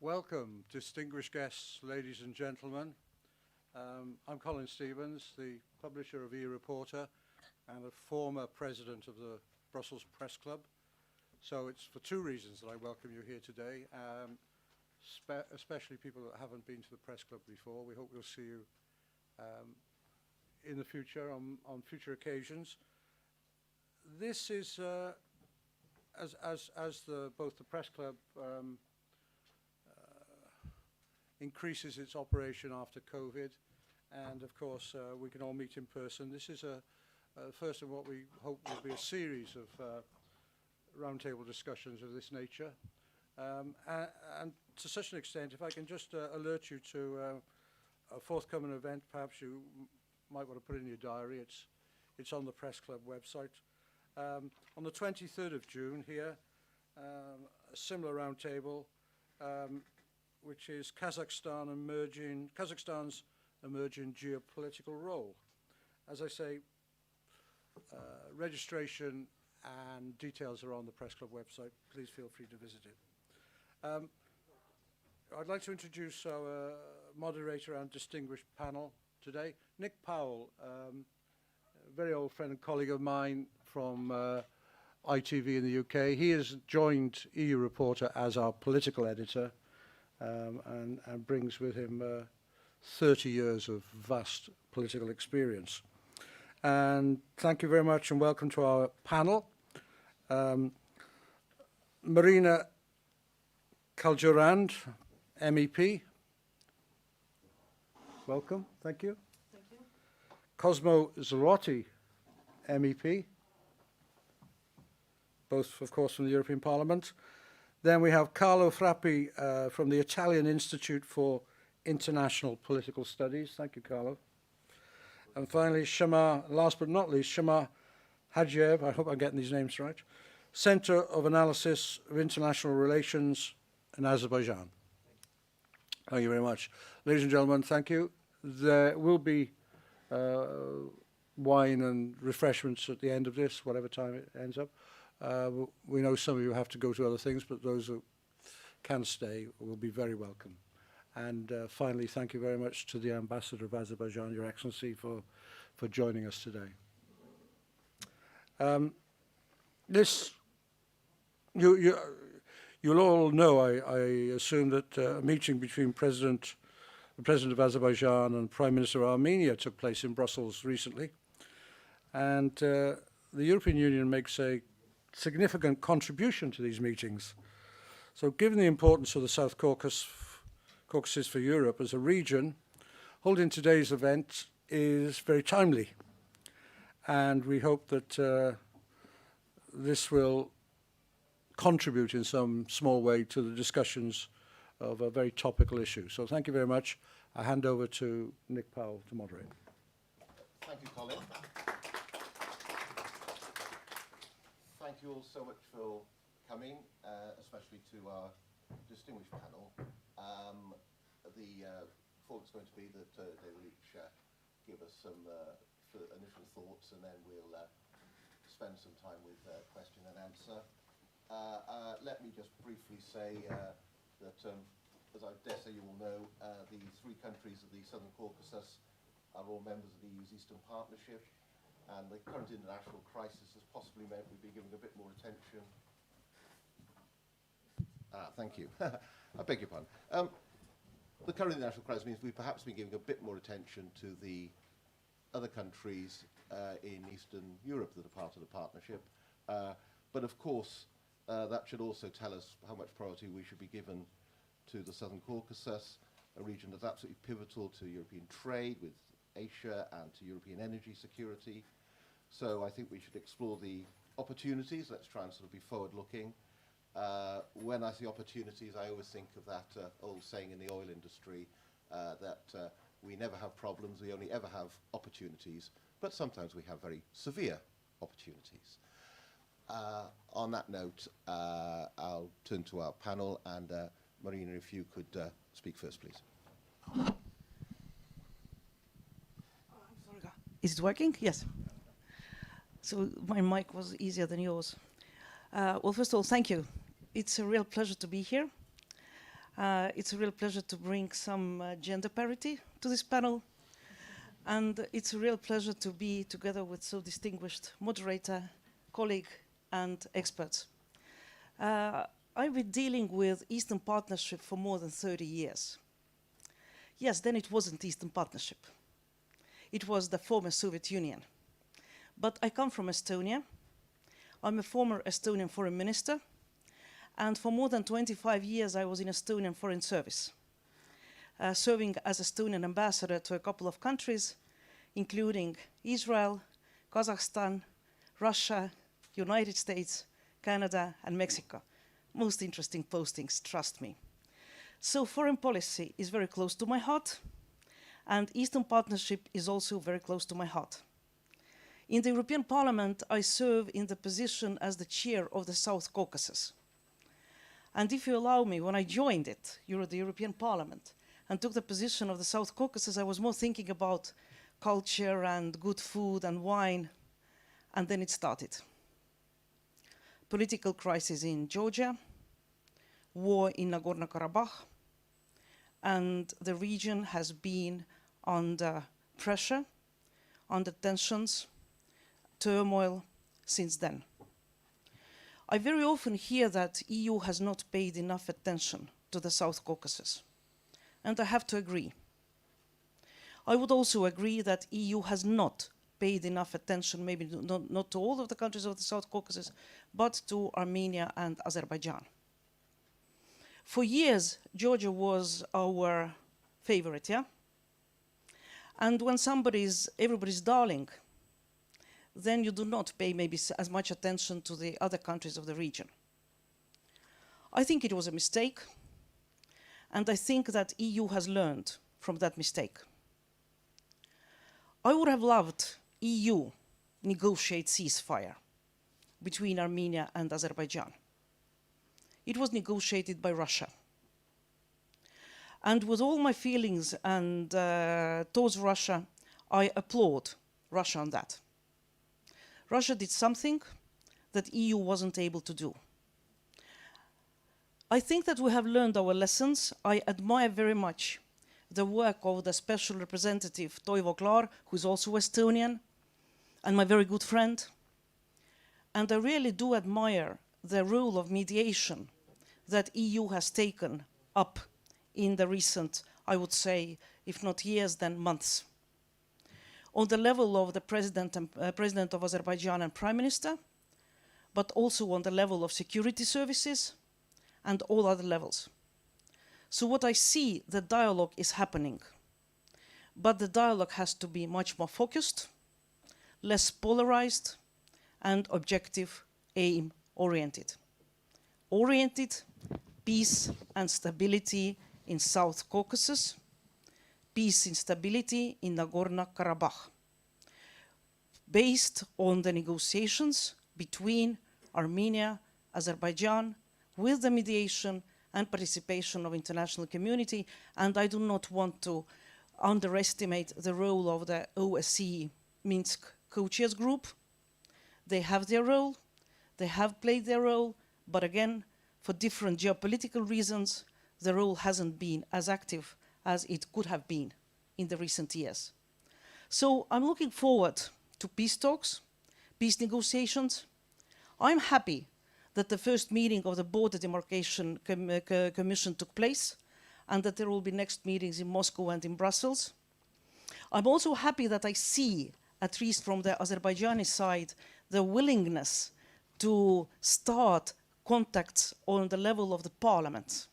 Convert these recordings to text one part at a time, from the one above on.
Welcome, distinguished guests, ladies and gentlemen. I'm Colin Stevens, the publisher of E-Reporter and a former president of the Brussels Press Club. So it's for two reasons that I welcome you here today, especially people that haven't been to the Press Club before. We hope we'll see you in the future, on future occasions. This is, both the Press Club increases its operation after COVID, and of course we can all meet in person. This is a first of what we hope will be a series of roundtable discussions of this nature, and to such an extent, if I can just alert you to a forthcoming event. Perhaps you might want to put it in your diary. It's on the Press Club website. On the 23rd of June here, a similar roundtable, which is Kazakhstan's emerging geopolitical role. As I say, registration and details are on the Press Club website. Please feel free to visit it. I'd like to introduce our moderator and distinguished panel today. Nick Powell, a very old friend and colleague of mine from ITV in the UK. He has joined EU Reporter as our political editor, and brings with him 30 years of vast political experience. And thank you very much and welcome to our panel. Marina Kaljurand, MEP. Welcome, thank you. Thank you. Cosmo Zloty, MEP. Both, of course, from the European Parliament. Then we have Carlo Frappi from the Italian Institute for International Political Studies. Thank you, Carlo. And finally, Shama, last but not least, Shama Hajiev, I hope I'm getting these names right, Center of Analysis of International Relations in Azerbaijan. Thank you very much. Ladies and gentlemen, thank you. There will be wine and refreshments at the end of this, whatever time it ends up. We know some of you have to go to other things, but those who can stay will be very welcome. And finally, thank you very much to the Ambassador of Azerbaijan, Your Excellency, for joining us today. You'll all know, I assume, that a meeting between the President of Azerbaijan and Prime Minister of Armenia took place in Brussels recently. And the European Union makes a significant contribution to these meetings. So given the importance of the South Caucasus for Europe as a region, holding today's event is very timely. And we hope that this will contribute in some small way to the discussions of a very topical issue. So thank you very much. I hand over to Nick Powell to moderate. Thank you, Colin. Thank you all so much for coming, especially to our distinguished panel. The thought is going to be that they will each give us some initial thoughts, and then we'll spend some time with question and answer. Let me just briefly say that, as I dare say you all know, the three countries of the Southern Caucasus are all members of the EU's Eastern Partnership. And the current international crisis has possibly meant we've been giving a bit more attention. Thank you. I beg your pardon. The current international crisis means we've perhaps been giving a bit more attention to the other countries in Eastern Europe that are part of the partnership. But of course, that should also tell us how much priority we should be given to the Southern Caucasus, a region that's absolutely pivotal to European trade with Asia and to European energy security. So I think we should explore the opportunities. Let's try and sort of be forward-looking. When I see opportunities, I always think of that old saying in the oil industry that we never have problems, we only ever have opportunities, but sometimes we have very severe opportunities. On that note, I'll turn to our panel, and Marina, if you could speak first, please. Is it working? Yes. So my mic was easier than yours. Well, first of all, thank you. It's a real pleasure to be here. It's a real pleasure to bring some gender parity to this panel. And it's a real pleasure to be together with so distinguished moderator, colleague, and experts. I've been dealing with Eastern Partnership for more than 30 years. Yes, then it wasn't Eastern Partnership. It was the former Soviet Union. But I come from Estonia. I'm a former Estonian foreign minister. And for more than 25 years, I was in Estonian Foreign Service, serving as Estonian ambassador to a couple of countries, including Israel, Kazakhstan, Russia, United States, Canada, and Mexico. Most interesting postings, trust me. So foreign policy is very close to my heart, and Eastern Partnership is also very close to my heart. In the European Parliament, I serve in the position as the chair of the South Caucasus. And if you allow me, when I joined it, the European Parliament, and took the position of the South Caucasus, I was more thinking about culture and good food and wine, and then it started. Political crisis in Georgia, war in Nagorno-Karabakh, and the region has been under pressure, under tensions, turmoil since then. I very often hear that EU has not paid enough attention to the South Caucasus, and I have to agree. I would also agree that EU has not paid enough attention, maybe not to all of the countries of the South Caucasus, but to Armenia and Azerbaijan. For years, Georgia was our favorite, yeah? And when everybody's darling, then you do not pay maybe as much attention to the other countries of the region. I think it was a mistake, and I think that EU has learned from that mistake. I would have loved EU negotiate ceasefire between Armenia and Azerbaijan. It was negotiated by Russia. And with all my feelings and towards Russia, I applaud Russia on that. Russia did something that EU wasn't able to do. I think that we have learned our lessons. I admire very much the work of the special representative Toivo Klaar, who is also Estonian, and my very good friend. And I really do admire the role of mediation that EU has taken up in the recent, I would say, if not years, then months. On the level of the President of Azerbaijan and Prime Minister, but also on the level of security services and all other levels. So what I see, the dialogue is happening, but the dialogue has to be much more focused, less polarized, and objective, aim-oriented. Oriented peace and stability in South Caucasus, peace and stability in Nagorno-Karabakh, based on the negotiations between Armenia, Azerbaijan, with the mediation and participation of international community. And I do not want to underestimate the role of the OSCE Minsk co-chairs group. They have their role, they have played their role, but again, for different geopolitical reasons, the role hasn't been as active as it could have been in the recent years. So I'm looking forward to peace talks, peace negotiations. I'm happy that the first meeting of the Border Demarcation Commission took place and that there will be next meetings in Moscow and in Brussels. I'm also happy that I see, at least from the Azerbaijani side, the willingness to start contacts on the level of the parliament.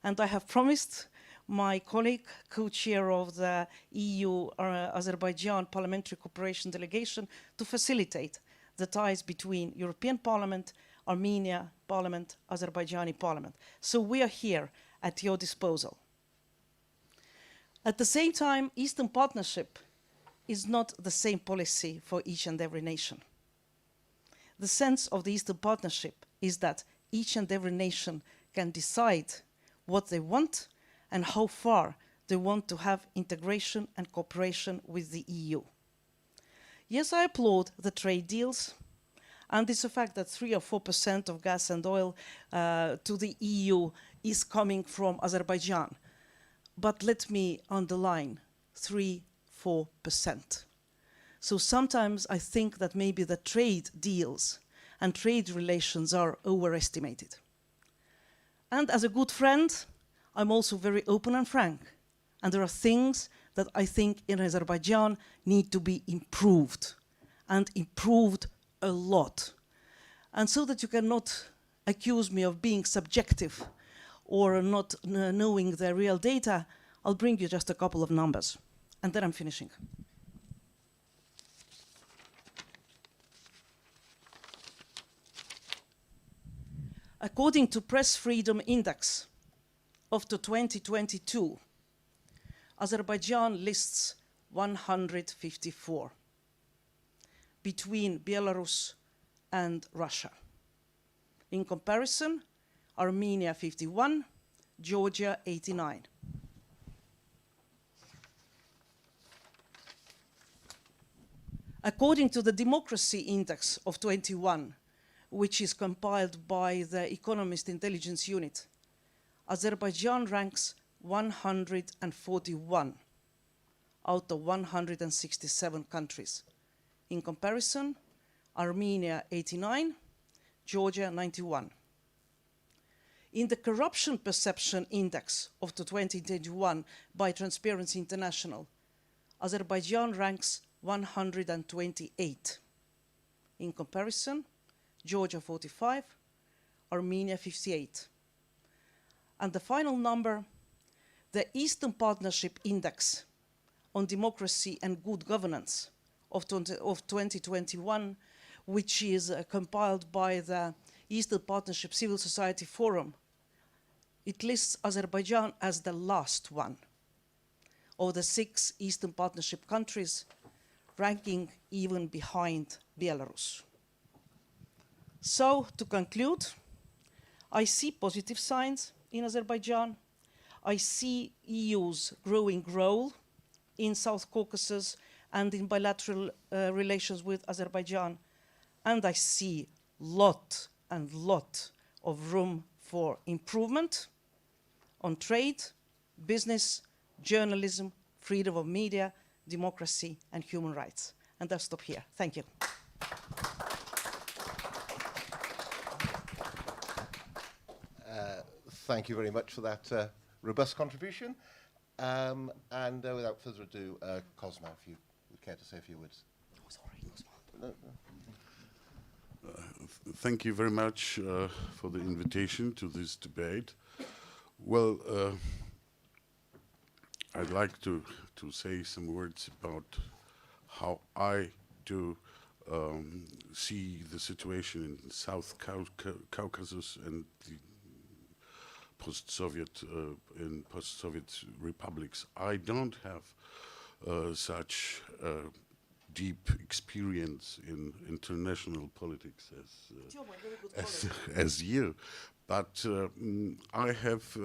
And I have promised my colleague, co-chair of the EU-Azerbaijan Parliamentary Cooperation Delegation, to facilitate the ties between European Parliament, Armenia Parliament, Azerbaijani Parliament. So we are here at your disposal. At the same time, Eastern Partnership is not the same policy for each and every nation. The sense of the Eastern Partnership is that each and every nation can decide what they want and how far they want to have integration and cooperation with the EU. Yes, I applaud the trade deals, and it's a fact that 3 or 4% of gas and oil to the EU is coming from Azerbaijan. But let me underline, 3–4%. So sometimes I think that maybe the trade deals and trade relations are overestimated. And as a good friend, I'm also very open and frank. And there are things that I think in Azerbaijan need to be improved, and improved a lot. And so that you cannot accuse me of being subjective or not knowing the real data, I'll bring you just a couple of numbers, and then I'm finishing. According to Press Freedom Index of the 2022, Azerbaijan lists 154 between Belarus and Russia. In comparison, Armenia 51, Georgia 89. According to the Democracy Index of 21, which is compiled by the Economist Intelligence Unit, Azerbaijan ranks 141 out of 167 countries. In comparison, Armenia 89, Georgia 91. In the Corruption Perception Index of the 2021 by Transparency International, Azerbaijan ranks 128. In comparison, Georgia 45, Armenia 58. And the final number, the Eastern Partnership Index on Democracy and Good Governance of 2021, which is compiled by the Eastern Partnership Civil Society Forum. It lists Azerbaijan as the last one of the 6 Eastern Partnership countries, ranking even behind Belarus. So, to conclude, I see positive signs in Azerbaijan. I see EU's growing role in South Caucasus and in bilateral relations with Azerbaijan. And I see lot of room for improvement on trade, business, journalism, freedom of media, democracy, and human rights. And I'll stop here. Thank you. Thank you very much for that robust contribution. And without further ado, Cosma, if you would care to say a few words. Oh, sorry, Cosma. No. Thank you very much for the invitation to this debate. Well, I'd like to say some words about how I do see the situation in South Caucasus and the post-Soviet republics. I don't have such deep experience in international politics as you, but I have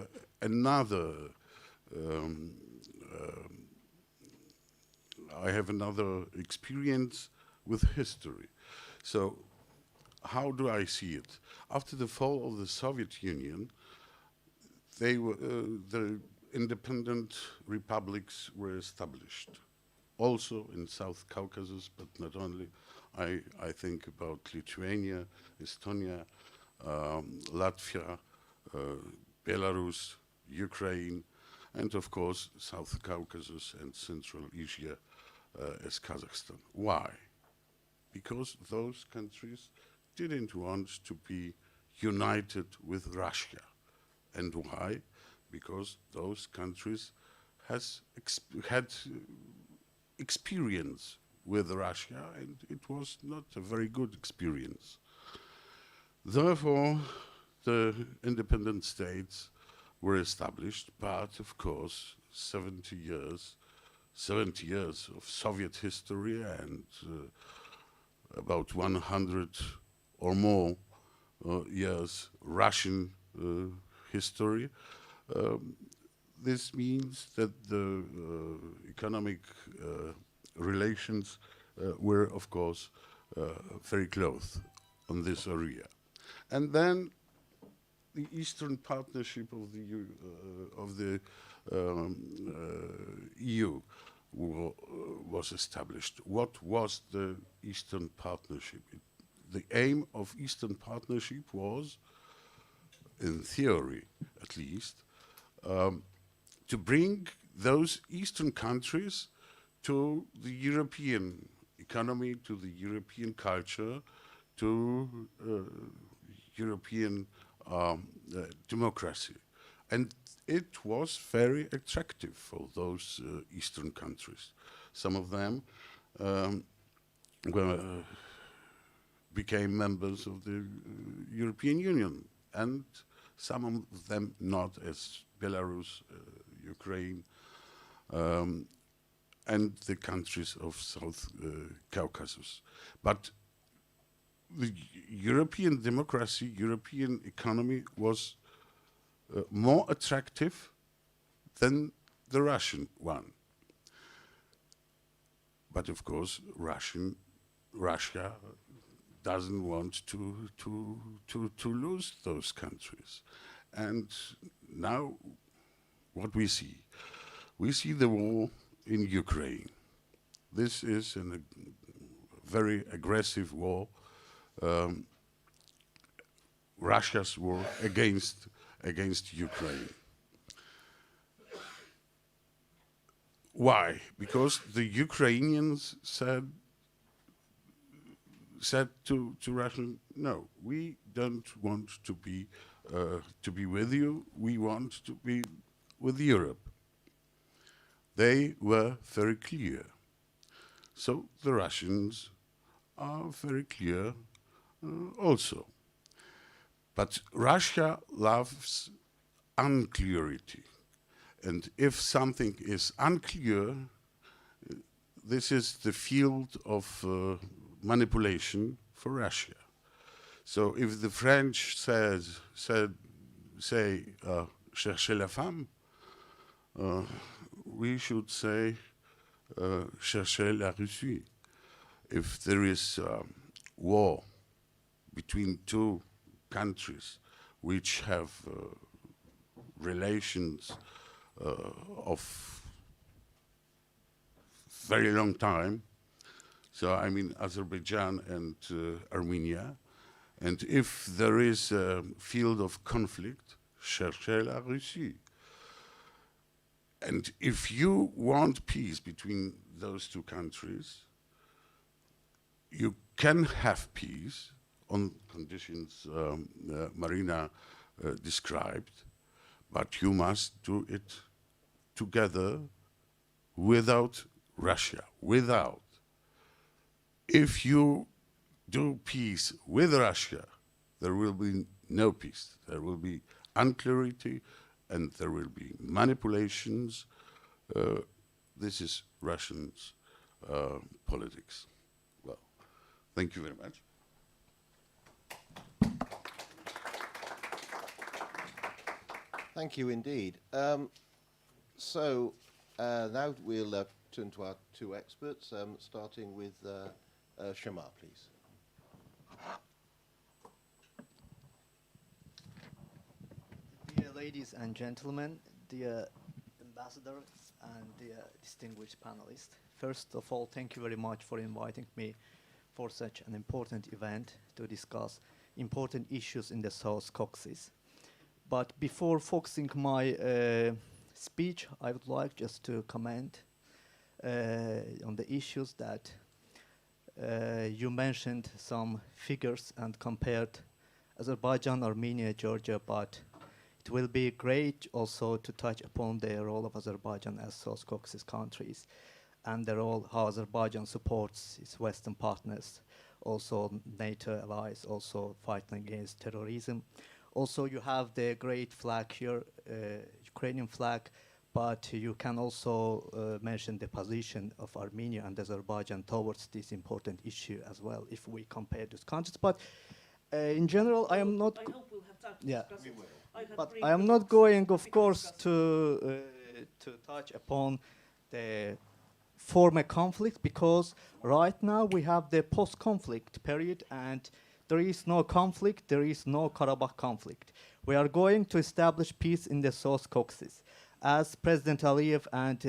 another experience with history. So how do I see it? After the fall of the Soviet Union, the independent republics were established. Also in South Caucasus, but not only. I think about Lithuania, Estonia, Latvia, Belarus, Ukraine, and of course South Caucasus and Central Asia as Kazakhstan. Why? Because those countries didn't want to be united with Russia. And why? Because those countries had experience with Russia, and it was not a very good experience. Therefore, the independent states were established, but of course, 70 years of Soviet history and about 100 or more years Russian history. This means that the economic relations were, of course, very close on this area. And then the Eastern Partnership of the EU was established. What was the Eastern Partnership? The aim of Eastern Partnership was, in theory at least, to bring those Eastern countries to the European economy, to the European culture, to European democracy. And it was very attractive for those Eastern countries. Some of them became members of the European Union, and some of them not, as Belarus, Ukraine, and the countries of South Caucasus. But the European democracy, European economy was more attractive than the Russian one. But of course, Russia doesn't want to lose those countries. And now what we see the war in Ukraine. This is a very aggressive war, Russia's war against Ukraine. Why? Because the Ukrainians said to Russia, no, we don't want to be with you. We want to be with Europe. They were very clear. So the Russians are very clear also. But Russia loves unclarity. And if something is unclear, this is the field of manipulation for Russia. So if the French say, cherchez la femme, we should say, cherchez la Russie. If there is war between two countries which have relations of very long time, so I mean Azerbaijan and Armenia, and if there is a field of conflict, cherchez la Russie. And if you want peace between those two countries, you can have peace on conditions Marina described, but you must do it together without Russia, without. If you do peace with Russia, there will be no peace. There will be unclarity and there will be manipulations. This is Russians' politics. Well, thank you very much. Thank you indeed. So now we'll turn to our two experts, starting with Shema, please. Dear ladies and gentlemen, dear ambassadors and dear distinguished panelists, first of all, thank you very much for inviting me for such an important event to discuss important issues in the South Caucasus. But before focusing my speech, I would like just to comment on the issues that you mentioned some figures and compared Azerbaijan, Armenia, Georgia, but it will be great also to touch upon the role of Azerbaijan as South Caucasus countries and the role how Azerbaijan supports its Western partners, also NATO allies, also fighting against terrorism. Also, you have the great flag here, Ukrainian flag, but you can also mention the position of Armenia and Azerbaijan towards this important issue as well, if we compare these countries. But in general, I am not... I hope we'll have time to Yeah. discuss it. But I am not going, of course, to touch upon the former conflict, because right now we have the post-conflict period, and there is no conflict, there is no Karabakh conflict. We are going to establish peace in the South Caucasus. As President Aliyev and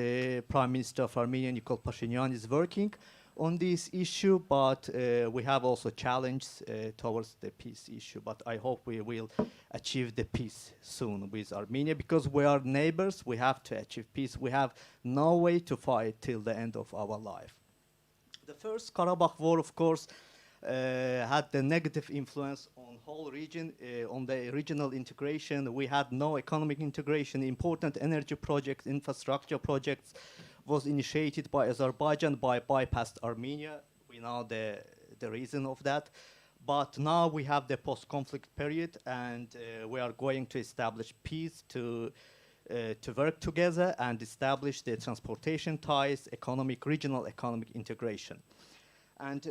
Prime Minister of Armenia, Nikol Pashinyan, is working on this issue, but we have also challenges towards the peace issue. But I hope we will achieve the peace soon with Armenia, because we are neighbors. We have to achieve peace. We have no way to fight till the end of our life. The first Karabakh war, of course, had the negative influence on whole region, on the regional integration. We had no economic integration. Important energy projects, infrastructure projects was initiated by Azerbaijan, bypassed Armenia. We know the reason of that. But now we have the post-conflict period, and we are going to establish peace to work together and establish the transportation ties, regional economic integration. And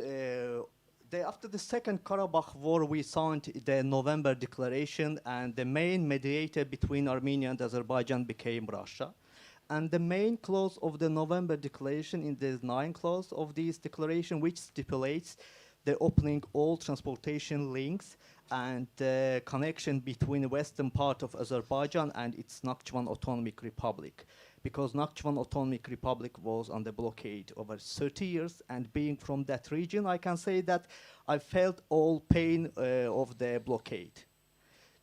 after the Second Karabakh War, we signed the November Declaration, and the main mediator between Armenia and Azerbaijan became Russia. And the main clause of the November Declaration, in the 9th clause of this declaration, which stipulates the opening all transportation links and the connection between the western part of Azerbaijan and its Nakhchivan Autonomic Republic. Because Nakhchivan Autonomic Republic was under blockade over 30 years, and being from that region, I can say that I felt all pain of the blockade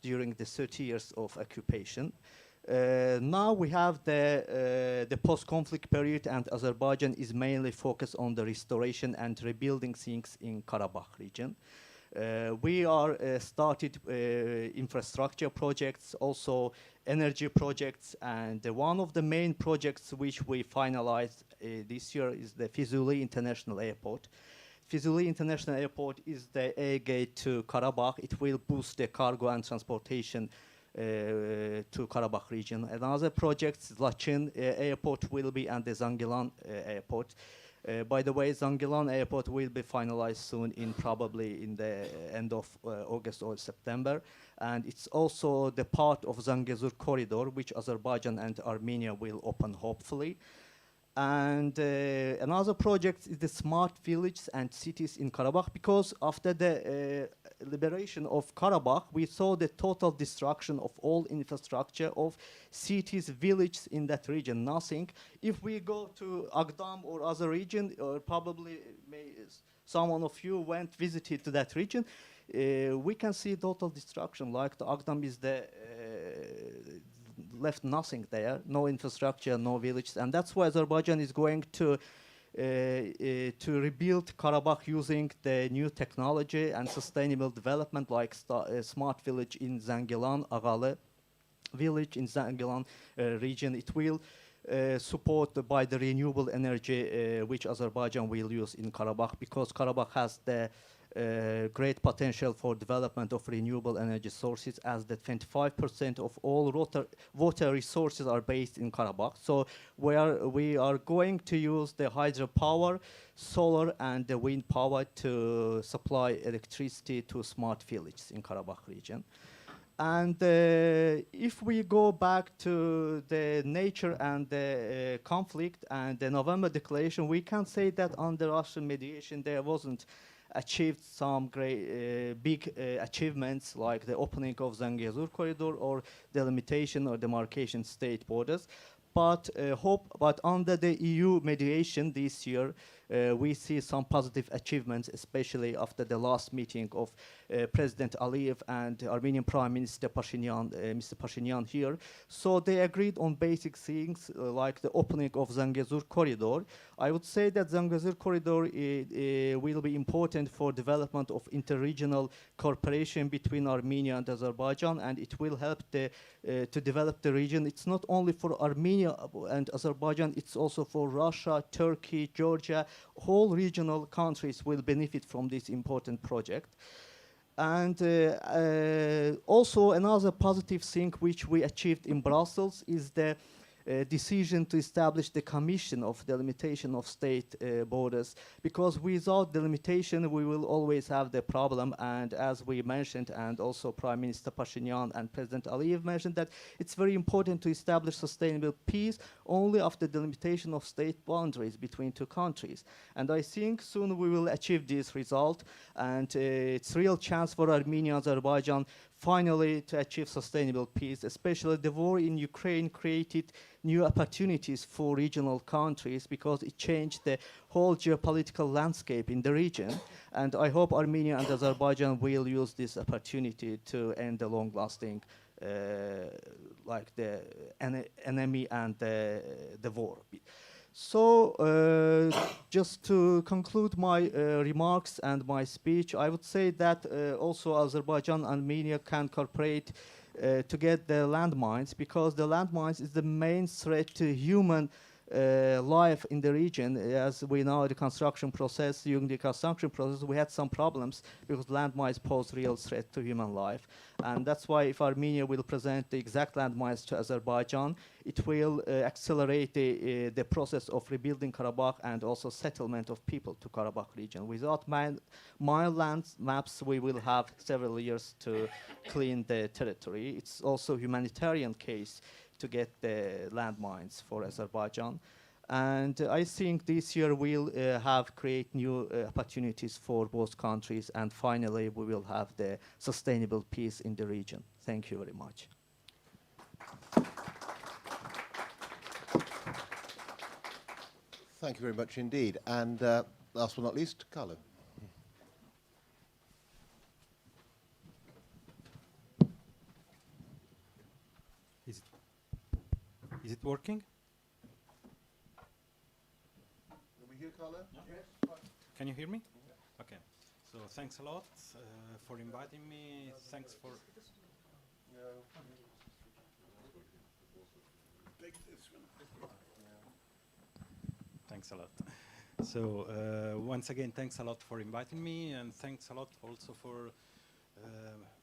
during the 30 years of occupation. Now we have the post-conflict period, and Azerbaijan is mainly focused on the restoration and rebuilding things in Karabakh region. We are started infrastructure projects, also energy projects, and one of the main projects which we finalized this year is the Fizuli International Airport. Fizuli International Airport is the air gate to Karabakh. It will boost the cargo and transportation to Karabakh region. Another project, Lachin Airport will be, and the Zangilan Airport. By the way, Zangilan Airport will be finalized soon, probably in the end of August or September. And it's also the part of Zangezur corridor, which Azerbaijan and Armenia will open, hopefully. And another project is the smart villages and cities in Karabakh, because after the liberation of Karabakh, we saw the total destruction of all infrastructure of cities, villages in that region, nothing. If we go to Agdam or other region, or probably someone of you visited to that region, we can see total destruction. Like the Agdam is left nothing there, no infrastructure, no villages, and that's why Azerbaijan is going to rebuild Karabakh using the new technology and sustainable development, like smart village in Zangilan, Agalı village in Zangilan region. It will support by the renewable energy which Azerbaijan will use in Karabakh, because Karabakh has the great potential for development of renewable energy sources, as the 25% of all water resources are based in Karabakh. So we are going to use the hydropower, solar, and the wind power to supply electricity to smart villages in Karabakh region. And if we go back to the nature and the conflict and the November Declaration, we can say that under Russian mediation there wasn't achieved some great big achievements, like the opening of Zangezur corridor or the limitation or demarcation state borders. But under the EU mediation this year, we see some positive achievements, especially after the last meeting of President Aliyev and Armenian Prime Minister Pashinyan, Mr. Pashinyan here. So they agreed on basic things like the opening of Zangezur corridor. I would say that Zangezur corridor will be important for development of interregional cooperation between Armenia and Azerbaijan, and it will help to develop the region. It's not only for Armenia and Azerbaijan, it's also for Russia, Turkey, Georgia. Whole regional countries will benefit from this important project. And also another positive thing which we achieved in Brussels is the decision to establish the Commission of Delimitation of State Borders, because without delimitation we will always have the problem. And as we mentioned, and also Prime Minister Pashinyan and President Aliyev mentioned, that it's very important to establish sustainable peace only after delimitation of state boundaries between two countries. And I think soon we will achieve this result, and it's a real chance for Armenia and Azerbaijan finally to achieve sustainable peace. Especially the war in Ukraine created new opportunities for regional countries because it changed the whole geopolitical landscape in the region. And I hope Armenia and Azerbaijan will use this opportunity to end the long-lasting like the enemy and the war. So just to conclude my remarks and my speech, I would say that also Azerbaijan and Armenia can cooperate to get the landmines, because the landmines is the main threat to human life in the region. As we know, the construction process, during the construction process, we had some problems because landmines pose real threat to human life. And that's why if Armenia will present the exact landmines to Azerbaijan, it will accelerate the process of rebuilding Karabakh and also settlement of people to Karabakh region. Without mine land maps, we will have several years to clean the territory. It's also a humanitarian case to get the landmines for Azerbaijan. And I think this year we'll create new opportunities for both countries, and finally we will have the sustainable peace in the region. Thank you very much. Thank you very much indeed. And last but not least, Carlo. Is it working? Can we hear Carlo? Yes. Can you hear me? Okay. So thanks a lot for inviting me. Thanks for. Thanks a lot. So once again, thanks a lot for inviting me, and thanks a lot also for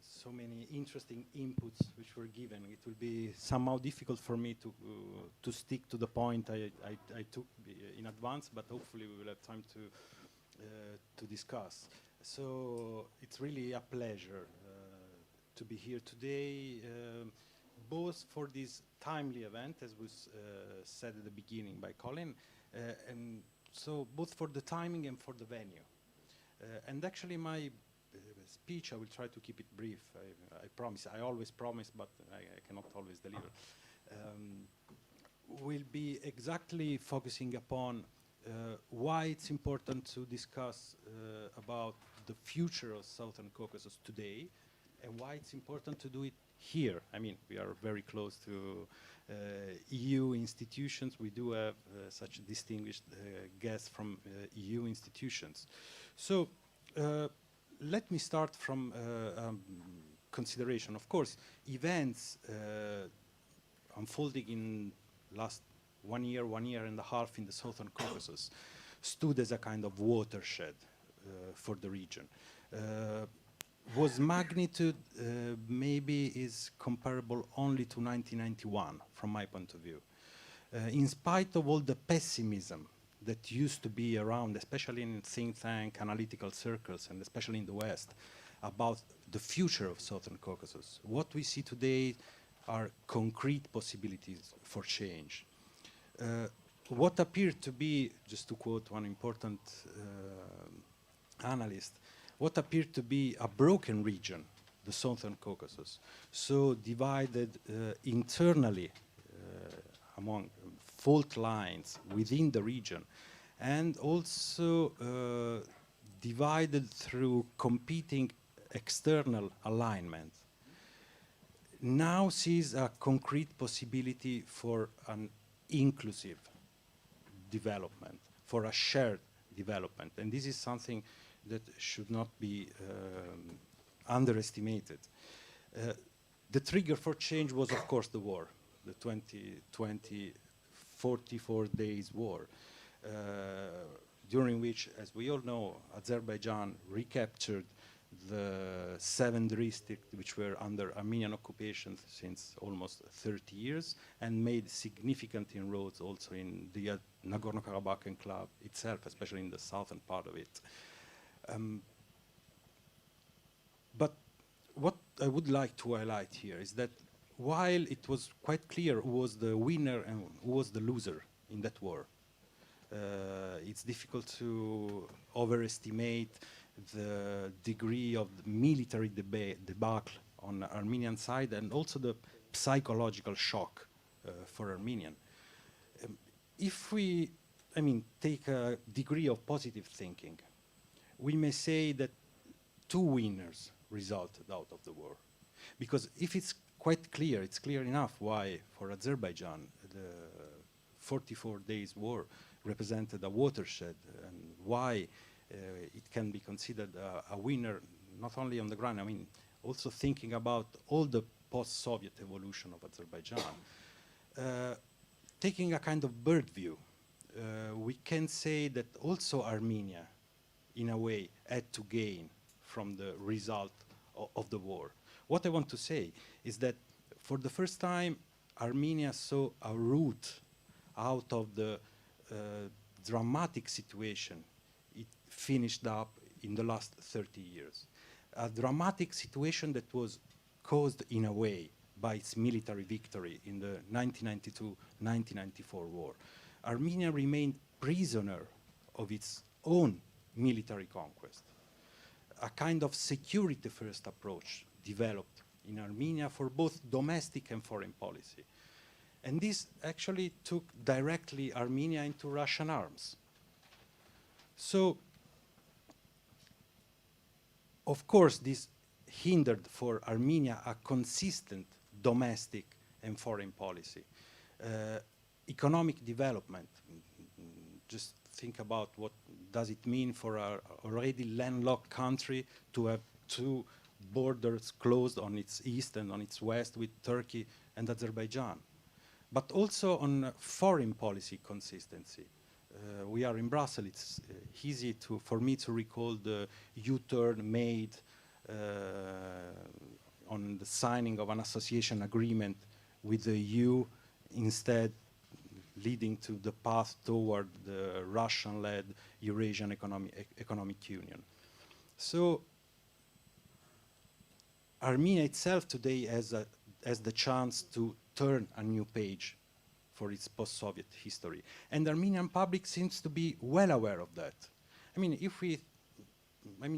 so many interesting inputs which were given. It will be somehow difficult for me to stick to the point I took in advance, but hopefully we will have time to discuss. So it's really a pleasure to be here today, both for this timely event, as was said at the beginning by Colin, and so both for the timing and for the venue. And actually my speech, I will try to keep it brief. I promise. I always promise, but I cannot always deliver. Will be exactly focusing upon why it's important to discuss about the future of Southern Caucasus today, and why it's important to do it here. I mean, we are very close to EU institutions. We do have such distinguished guests from EU institutions. So let me start from consideration. Of course, events unfolding in last 1 year and a half in the Southern Caucasus stood as a kind of watershed for the region. Was magnitude maybe is comparable only to 1991 from my point of view. In spite of all the pessimism that used to be around, especially in think tank analytical circles, and especially in the West, about the future of Southern Caucasus, what we see today are concrete possibilities for change. What appeared to be, just to quote one important analyst, what appeared to be a broken region, the Southern Caucasus, so divided internally among fault lines within the region, and also divided through competing external alignment, now sees a concrete possibility for an inclusive development, for a shared development. And this is something that should not be underestimated. The trigger for change was, of course, the war, the 2020 44 days war, during which, as we all know, Azerbaijan recaptured the 7 districts which were under Armenian occupation since almost 30 years, and made significant inroads also in the Nagorno-Karabakh enclave itself, especially in the southern part of it. But what I would like to highlight here is that while it was quite clear who was the winner and who was the loser in that war, it's difficult to overestimate the degree of the military debacle on the Armenian side, and also the psychological shock for Armenian. If we, take a degree of positive thinking, we may say that 2 winners resulted out of the war. Because if it's quite clear, it's clear enough why, for Azerbaijan, the 44 days war represented a watershed, and why it can be considered a winner, not only on the ground, also thinking about all the post-Soviet evolution of Azerbaijan. Taking a kind of bird view, we can say that also Armenia, in a way, had to gain from the result of the war. What I want to say is that for the first time, Armenia saw a route out of the dramatic situation it finished up in the last 30 years. A dramatic situation that was caused in a way by its military victory in the 1992-1994 war. Armenia remained prisoner of its own military conquest. A kind of security-first approach developed in Armenia for both domestic and foreign policy. And this actually took directly Armenia into Russian arms. So, of course, this hindered for Armenia a consistent domestic and foreign policy. Economic development, just think about what does it mean for our already landlocked country to have 2 borders closed on its east and on its west with Turkey and Azerbaijan. But also on foreign policy consistency. We are in Brussels. It's easy for me to recall the U-turn made on the signing of an association agreement with the EU, instead leading to the path toward the Russian-led Eurasian Economic Union. So Armenia itself today has the chance to turn a new page for its post-Soviet history. And the Armenian public seems to be well aware of that.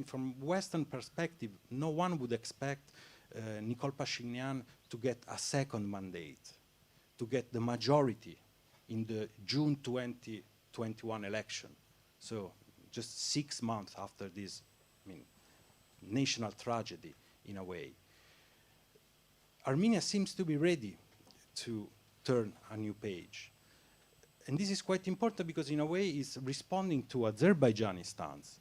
From Western perspective, no one would expect Nicole Pashinyan to get a second mandate, to get the majority in the June 2021 election. So just 6 months after this, national tragedy in a way. Armenia seems to be ready to turn a new page. And this is quite important because in a way it's responding to Azerbaijani stance.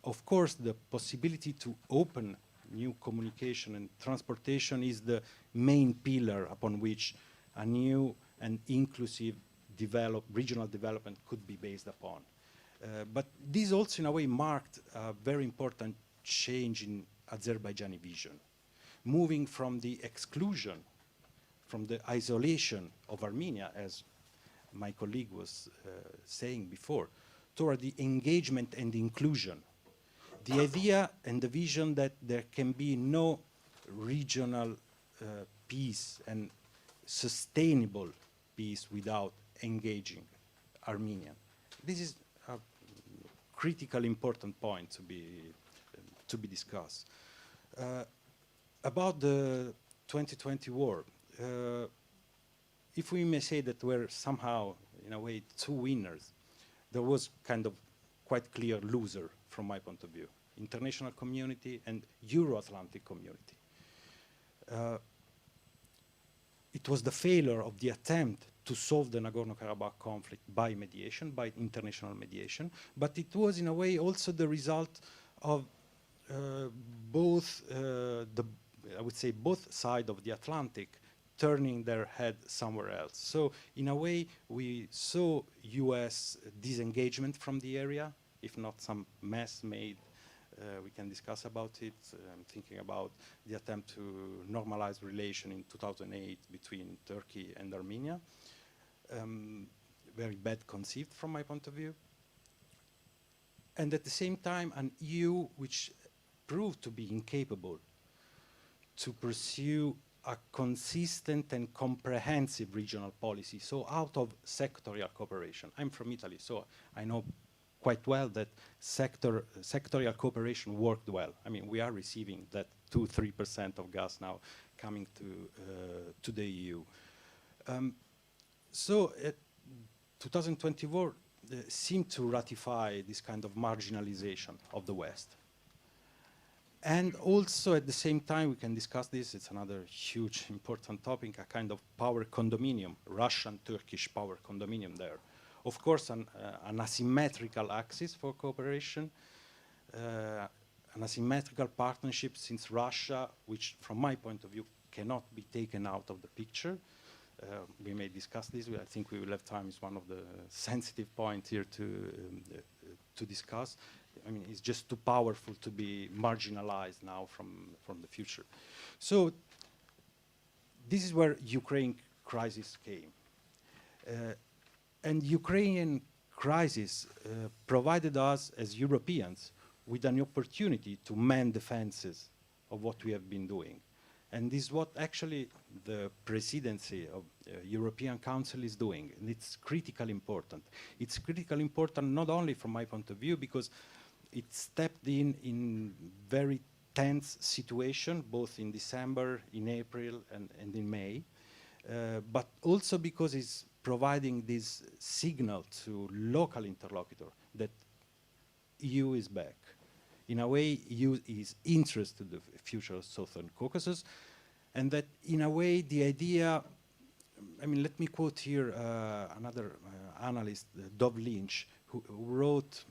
Of course, the possibility to open new communication and transportation is the main pillar upon which a new and inclusive regional development could be based upon. But this also in a way marked a very important change in Azerbaijani vision, moving from the exclusion, from the isolation of Armenia, as my colleague was saying before, toward the engagement and inclusion. The idea and the vision that there can be no regional peace and sustainable peace without engaging Armenia. This is a critical important point to be discussed. About the 2020 war, if we may say that we're somehow, in a way, 2 winners, there was kind of quite clear loser from my point of view, international community and Euro-Atlantic community. It was the failure of the attempt to solve the Nagorno-Karabakh conflict by mediation, by international mediation, but it was in a way also the result of both sides of the Atlantic turning their head somewhere else. So in a way, we saw US disengagement from the area, if not some mess made we can discuss about it. I'm thinking about the attempt to normalize relation in 2008 between Turkey and Armenia. Very bad conceived from my point of view. And at the same time, an EU which proved to be incapable to pursue a consistent and comprehensive regional policy, so out of sectorial cooperation. I'm from Italy, so I know quite well that sectorial cooperation worked well. I mean, we are receiving that 2-3% of gas now coming to the EU. So 2024 seemed to ratify this kind of marginalization of the West. And also at the same time, we can discuss this, it's another huge important topic, a kind of power condominium, Russian-Turkish power condominium there. Of course, an asymmetrical axis for cooperation, an asymmetrical partnership since Russia, which from my point of view cannot be taken out of the picture. We may discuss this, I think we will have time, it's one of the sensitive points here to discuss. I mean, it's just too powerful to be marginalized now from the future. So this is where Ukraine crisis came. And Ukrainian crisis provided us as Europeans with an opportunity to mend the fences of what we have been doing. And this is what actually the presidency of European Council is doing. And it's critically important. It's critically important not only from my point of view, because it stepped in very tense situation, both in December, in April, and in May, but also because it's providing this signal to local interlocutor that EU is back. In a way, EU is interested in the future of Southern Caucasus, and that in a way the idea, I mean, let me quote here another analyst, Dov Lynch, who wrote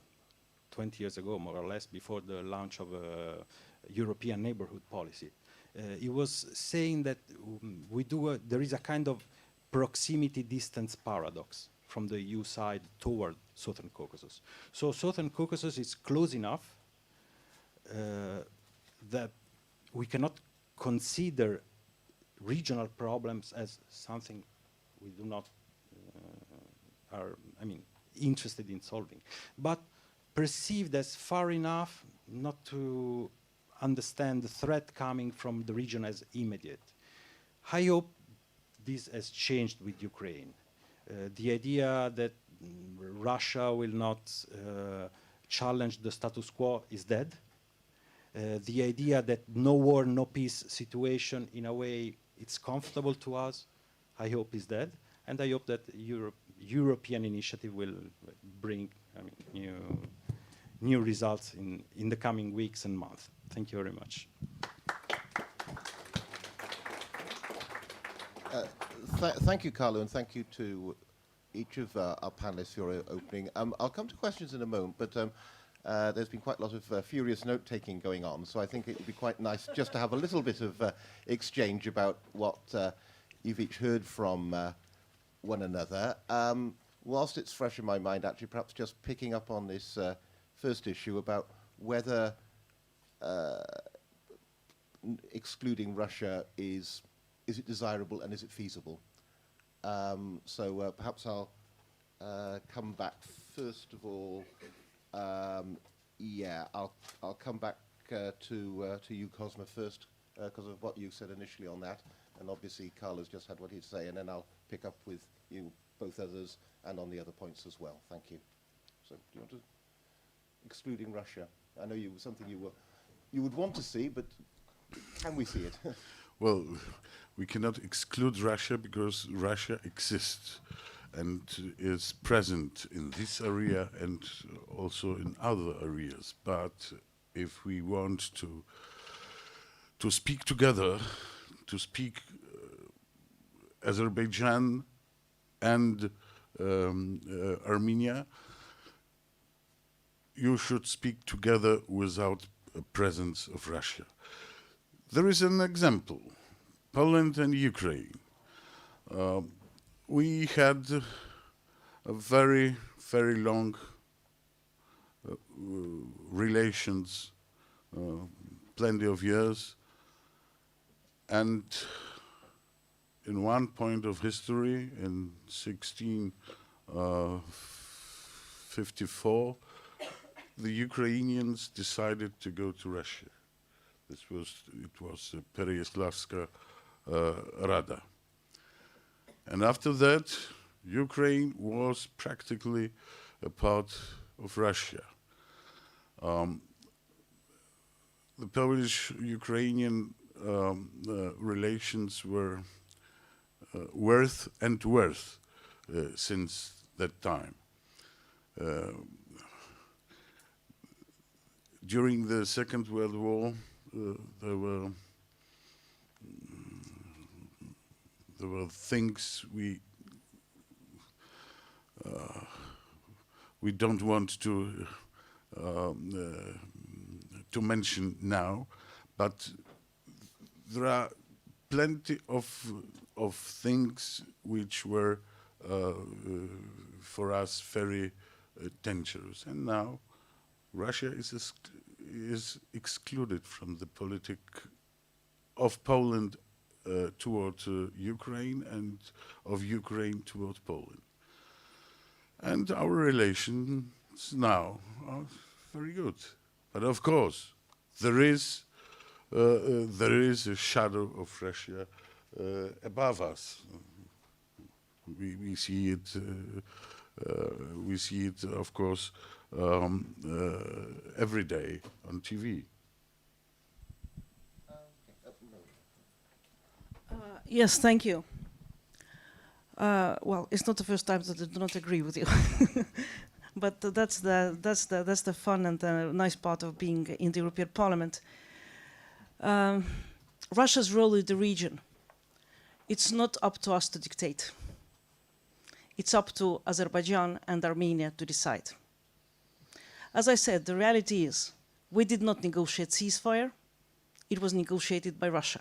20 years ago, more or less, before the launch of a European neighborhood policy. He was saying that there is a kind of proximity distance paradox from the EU side toward Southern Caucasus. So Southern Caucasus is close enough that we cannot consider regional problems as something we do not interested in solving, but perceived as far enough not to understand the threat coming from the region as immediate. I hope this has changed with Ukraine. The idea that Russia will not challenge the status quo is dead. The idea that no war, no peace situation, in a way, it's comfortable to us, I hope is dead. And I hope that European initiative will bring new results in the coming weeks and months. Thank you very much. Thank you, Carlo, and thank you to each of our panelists for your opening. I'll come to questions in a moment, but there's been quite a lot of furious note-taking going on, so I think it would be quite nice just to have a little bit of exchange about what you've each heard from one another. Whilst it's fresh in my mind, actually, perhaps just picking up on this first issue about whether excluding Russia is it desirable and is it feasible? So perhaps I'll come back first of all. Yeah, I'll come back to you, Cosma, first because of what you said initially on that, and obviously Carlo's just had what he'd say, and then I'll pick up with you, both others, and on the other points as well. Thank you. So, do you want to excluding Russia? I know you something you would want to see, but can we see it? Well, we cannot exclude Russia because Russia exists and is present in this area and also in other areas. But if we want to speak together, to speak Azerbaijan and Armenia, you should speak together without a presence of Russia. There is an example, Poland and Ukraine. We had a very, very long relations plenty of years. And in one point of history, in 1654, the Ukrainians decided to go to Russia. It was Pereyaslavska Rada. And after that, Ukraine was practically a part of Russia. The Polish-Ukrainian relations were worse and worse since that time. During the Second World War, there were things we don't want to mention now, but there are plenty of things which were for us very dangerous, and now Russia is excluded from the politics of Poland toward Ukraine and of Ukraine toward Poland. And our relations now are very good. But of course, there is a shadow of Russia above us. We see it. We see it, of course, every day on TV. Yes, thank you. Well, it's not the first time that I do not agree with you, but that's the fun and the nice part of being in the European Parliament. Russia's role in the region, it's not up to us to dictate. It's up to Azerbaijan and Armenia to decide. As I said, the reality is we did not negotiate ceasefire. It was negotiated by Russia.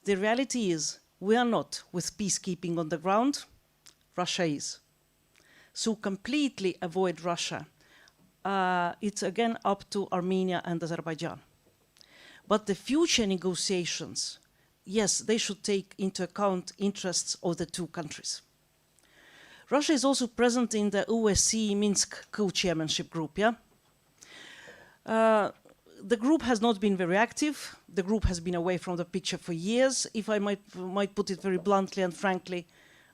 The reality is we are not with peacekeeping on the ground. Russia is. So completely avoid Russia. It's again up to Armenia and Azerbaijan. But the future negotiations, yes, they should take into account interests of the two countries. Russia is also present in the OSCE Minsk co-chairmanship group, yeah? The group has not been very active. The group has been away from the picture for years, if I might put it very bluntly and frankly,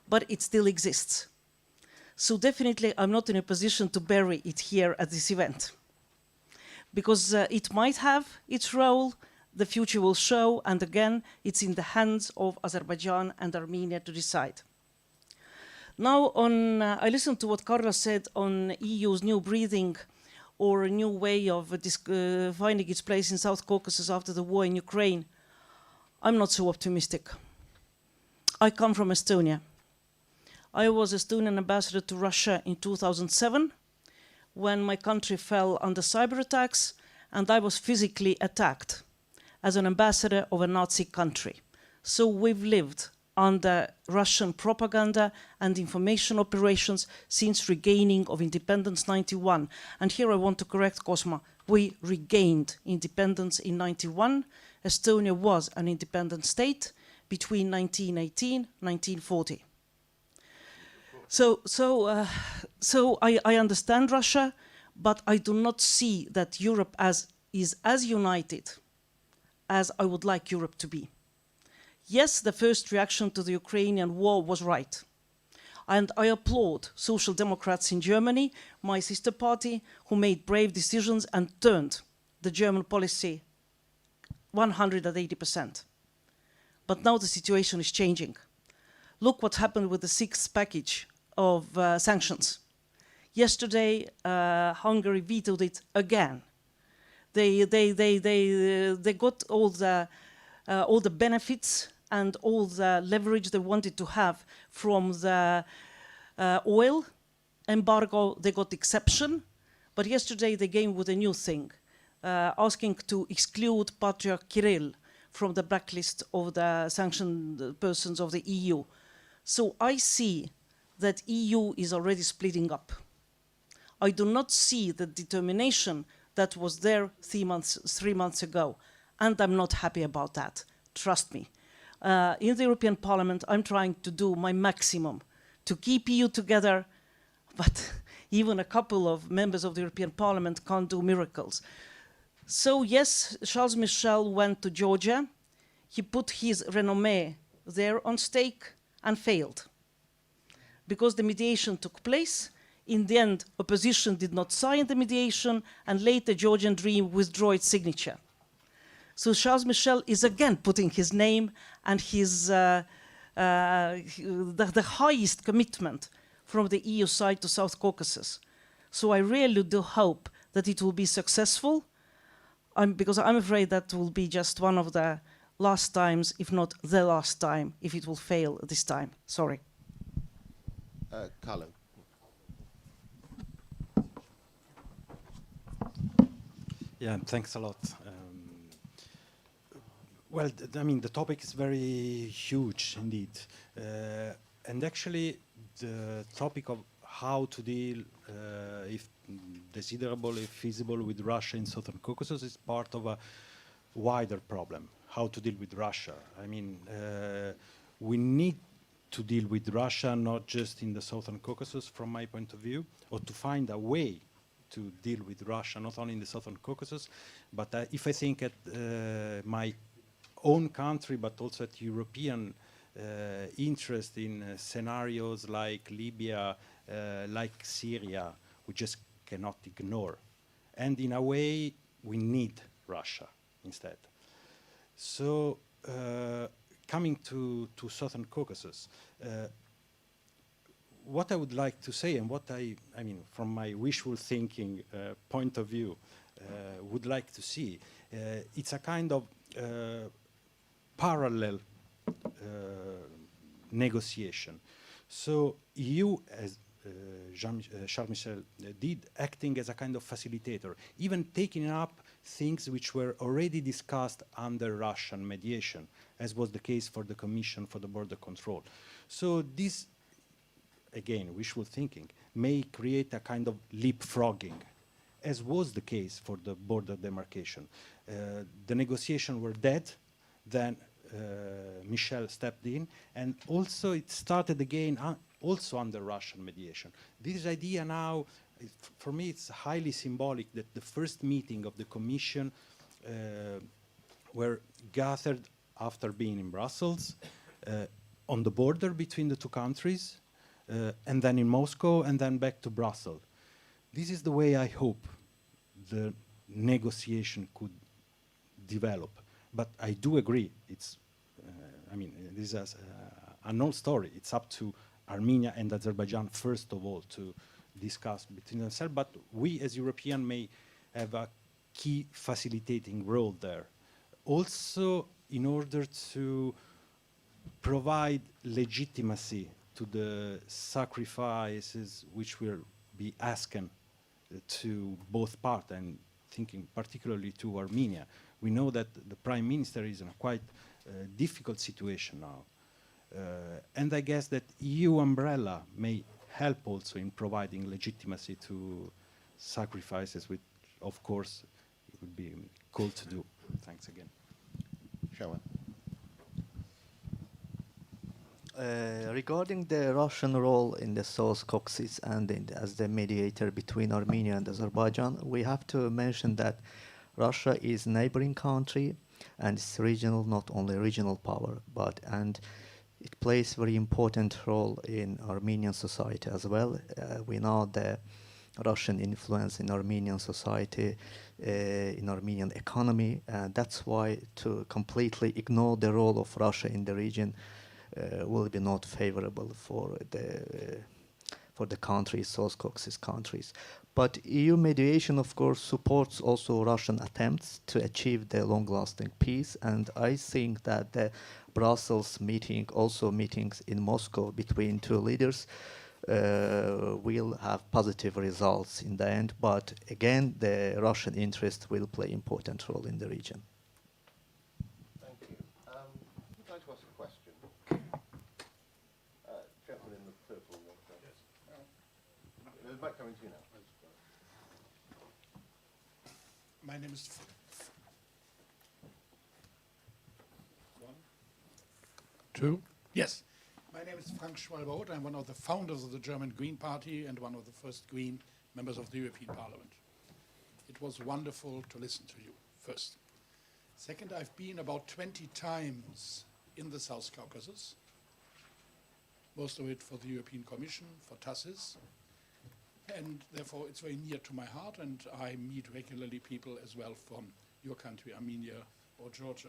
but it still exists. So definitely I'm not in a position to bury it here at this event, because it might have its role, the future will show, and again, it's in the hands of Azerbaijan and Armenia to decide. Now, I listened to what Carlos said on EU's new breathing or a new way of finding its place in South Caucasus after the war in Ukraine. I'm not so optimistic. I come from Estonia. I was Estonian ambassador to Russia in 2007 when my country fell under cyber attacks and I was physically attacked as an ambassador of a Nazi country. So we've lived under Russian propaganda and information operations since regaining of independence 91. And here I want to correct Cosma. We regained independence in 91. Estonia was an independent state between 1918 and 1940. So I understand Russia, but I do not see that Europe is as united as I would like Europe to be. Yes, the first reaction to the Ukrainian war was right. And I applaud Social Democrats in Germany, my sister party, who made brave decisions and turned the German policy 180%. But now the situation is changing. Look what happened with the sixth package of sanctions. Yesterday, Hungary vetoed it again. They got all the benefits and all the leverage they wanted to have from the oil embargo. They got exception, but yesterday they came with a new thing, asking to exclude Patriarch Kirill from the blacklist of the sanctioned persons of the EU. So I see that EU is already splitting up. I do not see the determination that was there 3 months ago. And I'm not happy about that, trust me. In the European Parliament, I'm trying to do my maximum to keep EU together, but even a couple of members of the European Parliament can't do miracles. So yes, Charles Michel went to Georgia. He put his renommé there on stake and failed. Because the mediation took place, in the end, opposition did not sign the mediation, and later Georgian Dream withdrew its signature. So Charles Michel is again putting his name and his, the highest commitment from the EU side to South Caucasus. So I really do hope that it will be successful, because I'm afraid that will be just one of the last times, if not the last time, if it will fail this time. Sorry. Carlo. Yeah, thanks a lot. Well, I mean, the topic is very huge indeed. And actually, the topic of how to deal, if desirable, if feasible, with Russia in Southern Caucasus is part of a wider problem, how to deal with Russia. I mean, we need to deal with Russia, not just in the Southern Caucasus, from my point of view, or to find a way to deal with Russia, not only in the Southern Caucasus, but if I think at my own country, but also at European interest in scenarios like Libya, like Syria, we just cannot ignore. And in a way, we need Russia instead. So coming to Southern Caucasus, what I would like to say, and what I mean, from my wishful thinking point of view, would like to see, it's a kind of parallel negotiation. So EU, as Charles Michel did, acting as a kind of facilitator, even taking up things which were already discussed under Russian mediation, as was the case for the Commission for the Border Control. So this, again, wishful thinking, may create a kind of leapfrogging, as was the case for the border demarcation. The negotiations were dead, then Michel stepped in, and also it started again also under Russian mediation. This idea now, for me, it's highly symbolic that the first meeting of the Commission were gathered after being in Brussels, on the border between the two countries, and then in Moscow, and then back to Brussels. This is the way I hope the negotiation could develop. But I do agree, it's, I mean, this is an old story. It's up to Armenia and Azerbaijan, first of all, to discuss between themselves. But we, as Europeans, may have a key facilitating role there. Also, in order to provide legitimacy to the sacrifices which will be asking to both parts, and thinking particularly to Armenia. We know that the Prime Minister is in a quite difficult situation now. And I guess that EU umbrella may help also in providing legitimacy to sacrifices, which, of course, it would be cool to do. Thanks again. Shawan. Regarding the Russian role in the South Caucasus and as the mediator between Armenia and Azerbaijan, we have to mention that Russia is a neighboring country and it's regional, not only regional power, and it plays a very important role in Armenian society as well. We know the Russian influence in Armenian society, in Armenian economy, and that's why to completely ignore the role of Russia in the region will be not favorable for the countries, South Caucasus countries. But EU mediation, of course, supports also Russian attempts to achieve the long-lasting peace, and I think that the Brussels meeting, also meetings in Moscow between two leaders, will have positive results in the end, but again, the Russian interest will play an important role in the region. Thank you. I'd like to ask a question. Gentleman in the purple. Yes. There's a mic coming to you now. My name is Two? Yes. My name is Frank Schwalbe-Roth. I'm one of the founders of the German Green Party and one of the first Green members of the European Parliament. It was wonderful to listen to you, first. Second, I've been about 20 times in the South Caucasus, most of it for the European Commission, for TASIS, and therefore it's very near to my heart, and I meet regularly people as well from your country, Armenia or Georgia.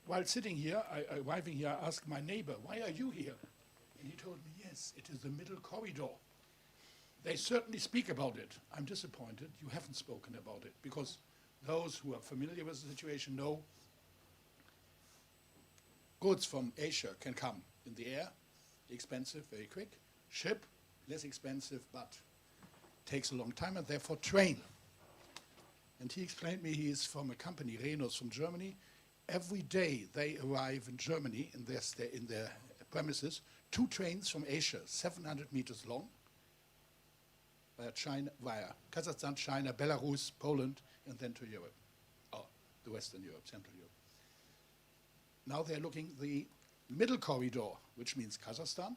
While sitting here, arriving here, I asked my neighbor, why are you here? And he told me, yes, it is the middle corridor. They certainly speak about it. I'm disappointed you haven't spoken about it, because those who are familiar with the situation know goods from Asia can come in the air, expensive, very quick. Ship, less expensive, but takes a long time, and therefore train. And he explained me he is from a company, Renos from Germany. Every day they arrive in Germany in their premises, 2 trains from Asia, 700 meters long, via Kazakhstan, China, Belarus, Poland, and then to Europe, or the Western Europe, Central Europe. Now they're looking the middle corridor, which means Kazakhstan,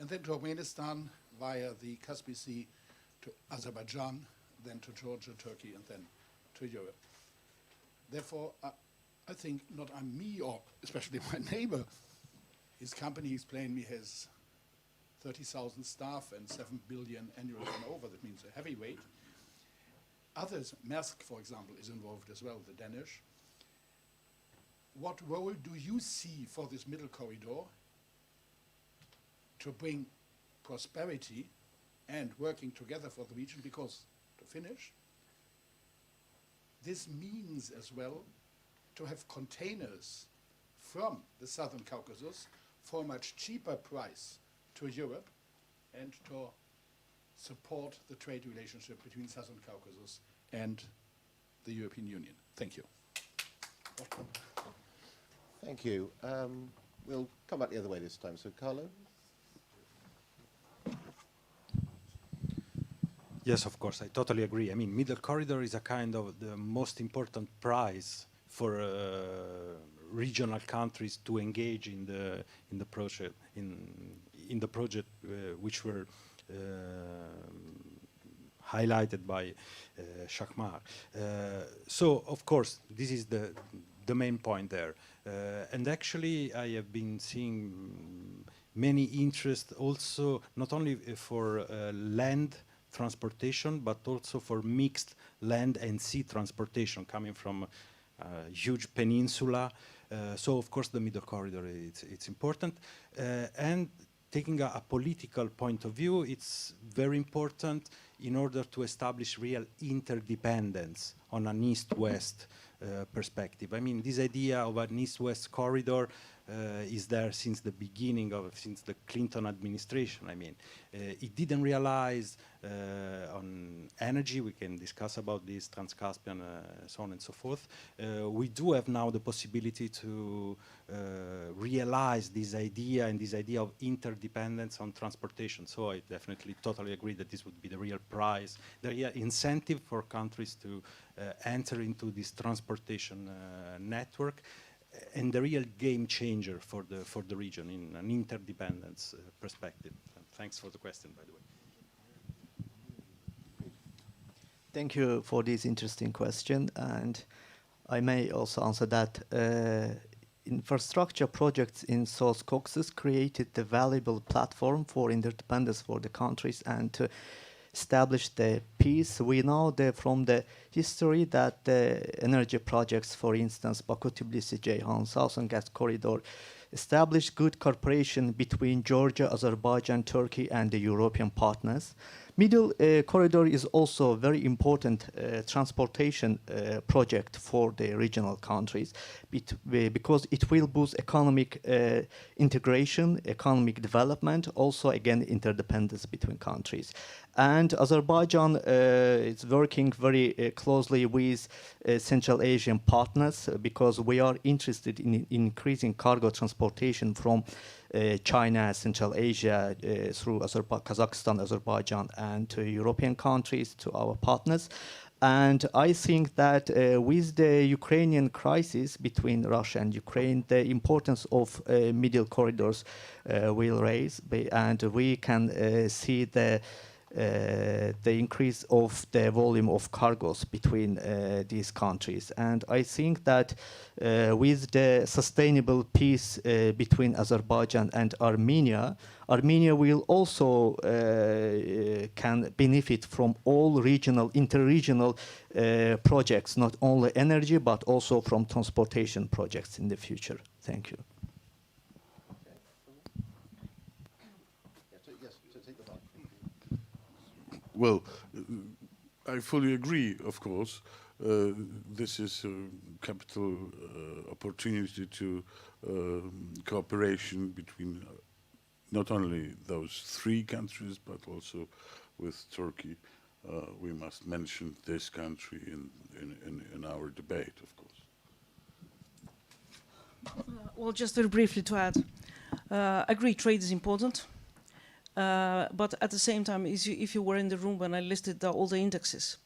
and then to Armenian via the Caspian Sea to Azerbaijan, then to Georgia, Turkey, and then to Europe. Therefore, I think not me or especially my neighbor, his company explained me has 30,000 staff and 7 billion annual turnover. That means a heavyweight. Others, Maersk, for example, is involved as well, the Danish. What role do you see for this middle corridor to bring prosperity and working together for the region? Because, to finish, this means as well to have containers from the Southern Caucasus for a much cheaper price to Europe and to support the trade relationship between Southern Caucasus and the European Union. Thank you. Thank you. We'll come back the other way this time. So, Carlo? Yes, of course, I totally agree. I mean, middle corridor is a kind of the most important prize for regional countries to engage in the project in the project which were highlighted by Shahmar. So, of course, this is the main point there. And actually, I have been seeing many interest also, not only for land transportation, but also for mixed land and sea transportation coming from a huge peninsula. So, of course, the middle corridor, it's important. And taking a political point of view, it's very important in order to establish real interdependence on an east-west perspective. I mean, this idea of an east-west corridor is there since the beginning since the Clinton administration. I mean, it didn't realize on energy. We can discuss about this, Trans-Caspian, so on and so forth. We do have now the possibility to realize this idea and this idea of interdependence on transportation. So I definitely totally agree that this would be the real prize, the real incentive for countries to enter into this transportation network, and the real game changer for the region in an interdependence perspective. Thanks for the question, by the way. Thank you for this interesting question, and I may also answer that. Infrastructure projects in South Caucasus created a valuable platform for interdependence for the countries and to establish the peace. We know from the history that the energy projects, for instance, Baku-Tbilisi-Ceyhan, Southern Gas Corridor, established good cooperation between Georgia, Azerbaijan, Turkey, and the European partners. Middle corridor is also a very important transportation project for the regional countries because it will boost economic integration, economic development, also again interdependence between countries. And Azerbaijan is working very closely with Central Asian partners because we are interested in increasing cargo transportation from China, Central Asia, through Kazakhstan, Azerbaijan, and to European countries, to our partners. And I think that with the Ukrainian crisis between Russia and Ukraine, the importance of middle corridors will raise, and we can see the increase of the volume of cargoes between these countries. And I think that with the sustainable peace between Azerbaijan and Armenia, Armenia will also can benefit from all regional, interregional projects, not only energy, but also from transportation projects in the future. Thank you. Yes, so take the mic. Well, I fully agree, of course. This is a capital opportunity to cooperation between not only those three countries, but also with Turkey. We must mention this country in our debate, of course. Well, just very briefly to add, agree, trade is important. But at the same time, if you were in the room when I listed all the indexes,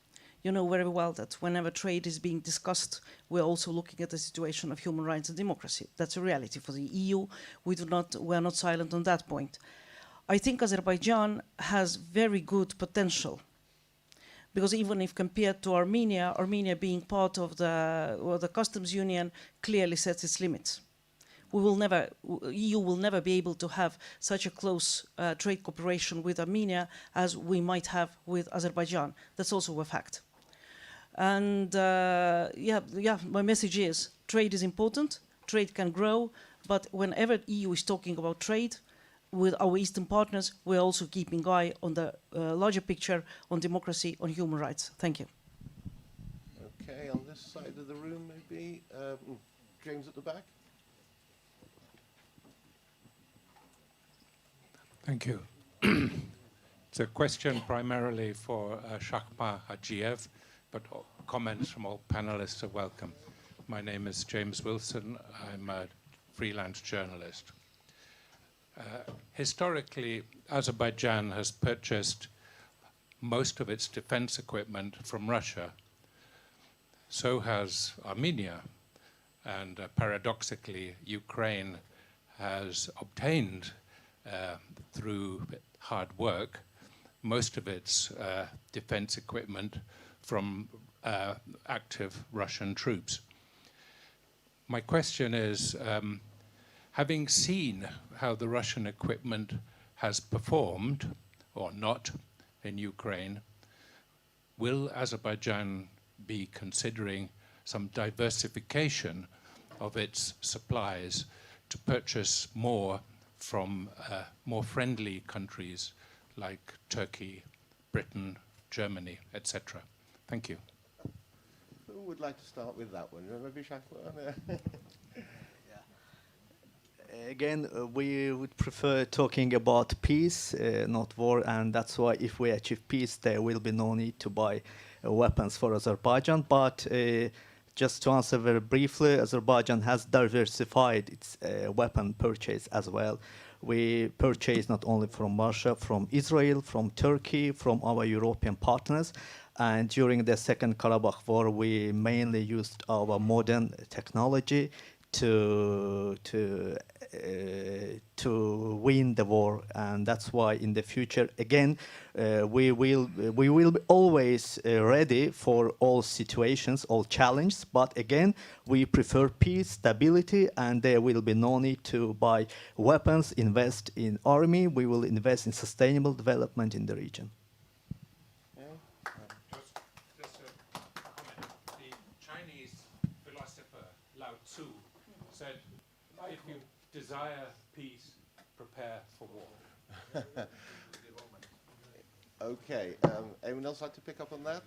you know very well that whenever trade is being discussed, we're also looking at the situation of human rights and democracy. That's a reality for the EU. We're not silent on that point. I think Azerbaijan has very good potential, because even if compared to Armenia, Armenia being part of the customs union clearly sets its limits. EU will never be able to have such a close trade cooperation with Armenia as we might have with Azerbaijan. That's also a fact. And my message is trade is important, trade can grow, but whenever EU is talking about trade with our Eastern partners, we're also keeping an eye on the larger picture, on democracy, on human rights. Thank you. Okay, on this side of the room, maybe. James at the back. Thank you. It's a question primarily for Shakhmar Hajiev, but comments from all panelists are welcome. My name is James Wilson. I'm a freelance journalist. Historically, Azerbaijan has purchased most of its defense equipment from Russia. So has Armenia. And paradoxically, Ukraine has obtained through hard work most of its defense equipment from active Russian troops. My question is, having seen how the Russian equipment has performed, or not, in Ukraine, will Azerbaijan be considering some diversification of its supplies to purchase more from more friendly countries like Turkey, Britain, Germany, etc.? Thank you. Who would like to start with that one? Maybe Shakhmar? Again, we would prefer talking about peace, not war, and that's why if we achieve peace, there will be no need to buy weapons for Azerbaijan. But just to answer very briefly, Azerbaijan has diversified its weapon purchase as well. We purchase not only from Russia, from Israel, from Turkey, from our European partners. And during the Second Karabakh War, we mainly used our modern technology to win the war, and that's why in the future again we will be always ready for all situations, all challenges. But again, we prefer peace, stability, and there will be no need to buy weapons, invest in army. We will invest in sustainable development in the region. Just a comment. The Chinese philosopher Lao Tzu said, if you desire peace, prepare for war. Okay, anyone else like to pick up on that?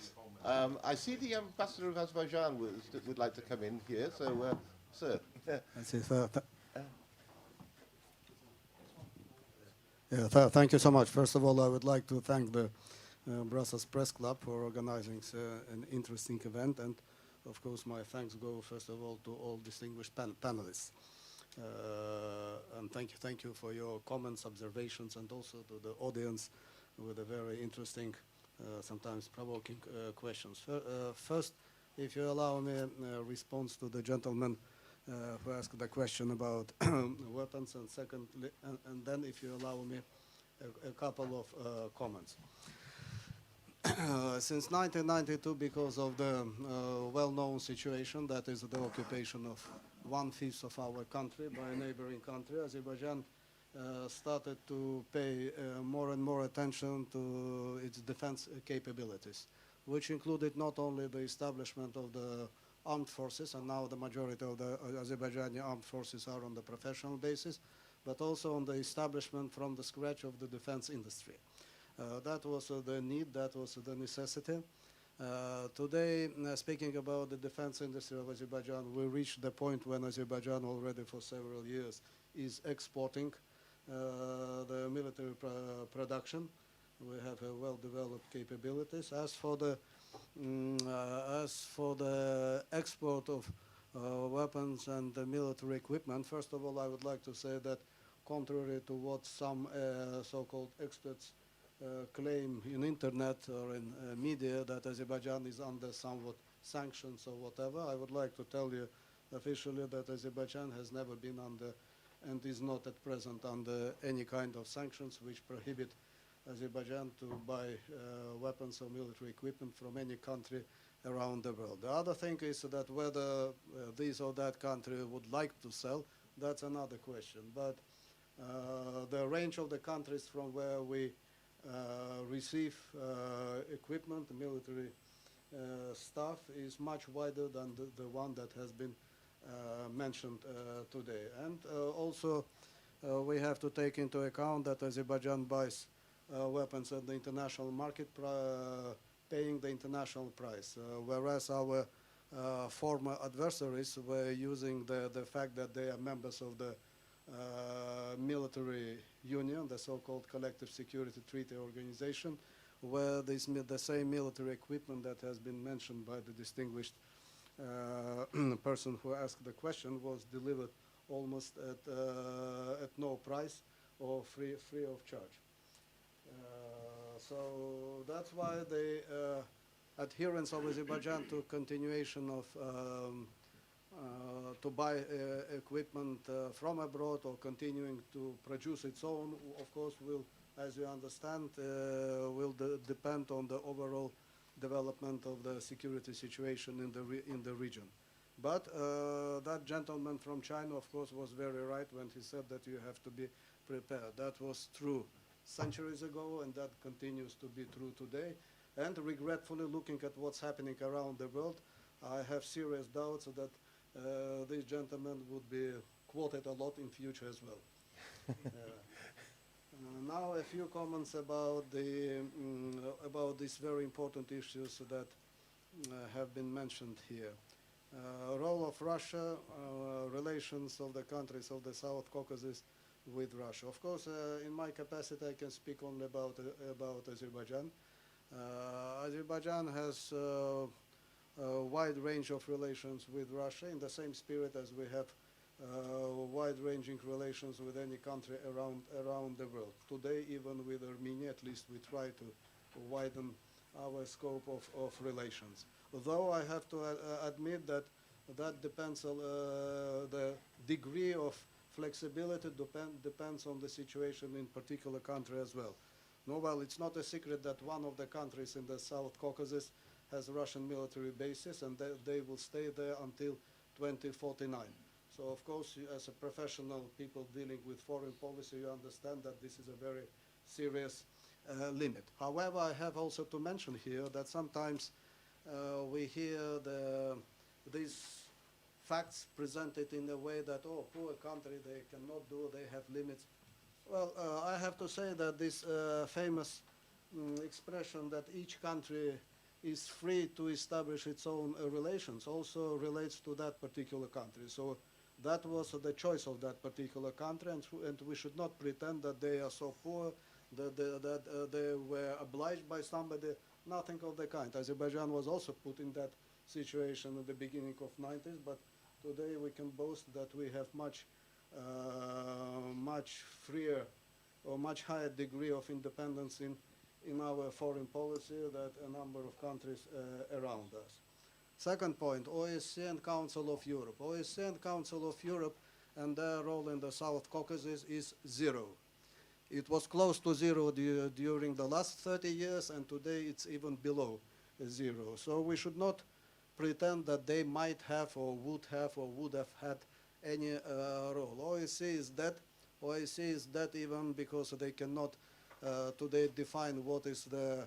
I see the Ambassador of Azerbaijan would like to come in here, so, sir. Thank you so much. First of all, I would like to thank the Brussels Press Club for organizing an interesting event, and of course my thanks go first of all to all distinguished panelists. And thank you for your comments, observations, and also to the audience with a very interesting, sometimes provoking questions. First, if you allow me a response to the gentleman who asked the question about weapons, and secondly, and then if you allow me a couple of comments. Since 1992, because of the well-known situation, that is the occupation of 1/5 of our country by a neighboring country, Azerbaijan started to pay more and more attention to its defense capabilities, which included not only the establishment of the armed forces, and now the majority of the Azerbaijani armed forces are on the professional basis, but also on the establishment from the scratch of the defense industry. That was the need, that was the necessity. Today, speaking about the defense industry of Azerbaijan, we reached the point when Azerbaijan already for several years is exporting the military production. We have well-developed capabilities. As for the export of weapons and military equipment, first of all, I would like to say that contrary to what some so-called experts claim in internet or in media, that Azerbaijan is under somewhat sanctions or whatever, I would like to tell you officially that Azerbaijan has never been under and is not at present under any kind of sanctions which prohibit Azerbaijan to buy weapons or military equipment from any country around the world. The other thing is that whether this or that country would like to sell, that's another question. But the range of the countries from where we receive equipment, military stuff, is much wider than the one that has been mentioned today. And also we have to take into account that Azerbaijan buys weapons at the international market, paying the international price, whereas our former adversaries were using the fact that they are members of the military union, the so-called Collective Security Treaty Organization, where the same military equipment that has been mentioned by the distinguished person who asked the question was delivered almost at no price or free of charge. So that's why the adherence of Azerbaijan to continuation of to buy equipment from abroad or continuing to produce its own, of course, will, as you understand, will depend on the overall development of the security situation in the region. But that gentleman from China, of course, was very right when he said that you have to be prepared. That was true centuries ago, and that continues to be true today. And regretfully, looking at what's happening around the world, I have serious doubts that this gentleman would be quoted a lot in future as well. Now a few comments about about these very important issues that have been mentioned here. Role of Russia, relations of the countries of the South Caucasus with Russia. Of course, in my capacity, I can speak only about Azerbaijan. Azerbaijan has a wide range of relations with Russia in the same spirit as we have wide-ranging relations with any country around the world. Today, even with Armenia, at least we try to widen our scope of relations. Although I have to admit that that depends on the degree of flexibility depends on the situation in particular country as well. No, well, it's not a secret that one of the countries in the South Caucasus has Russian military bases, and they will stay there until 2049. So, of course, as a professional people dealing with foreign policy, you understand that this is a very serious limit. However, I have also to mention here that sometimes we hear these facts presented in a way that, oh, poor country, they cannot do, they have limits. Well, I have to say that this famous expression that each country is free to establish its own relations also relates to that particular country. So that was the choice of that particular country, and we should not pretend that they are so poor that they were obliged by somebody. Nothing of the kind. Azerbaijan was also put in that situation at the beginning of 90s, but today we can boast that we have much much freer or much higher degree of independence in our foreign policy than a number of countries around us. Second point, OSCE and Council of Europe. OSCE and Council of Europe and their role in the South Caucasus is zero. It was close to zero during the last 30 years, and today it's even below zero. So we should not pretend that they might have or would have had any role. OSCE is dead. OSCE is dead even because they cannot today define what is the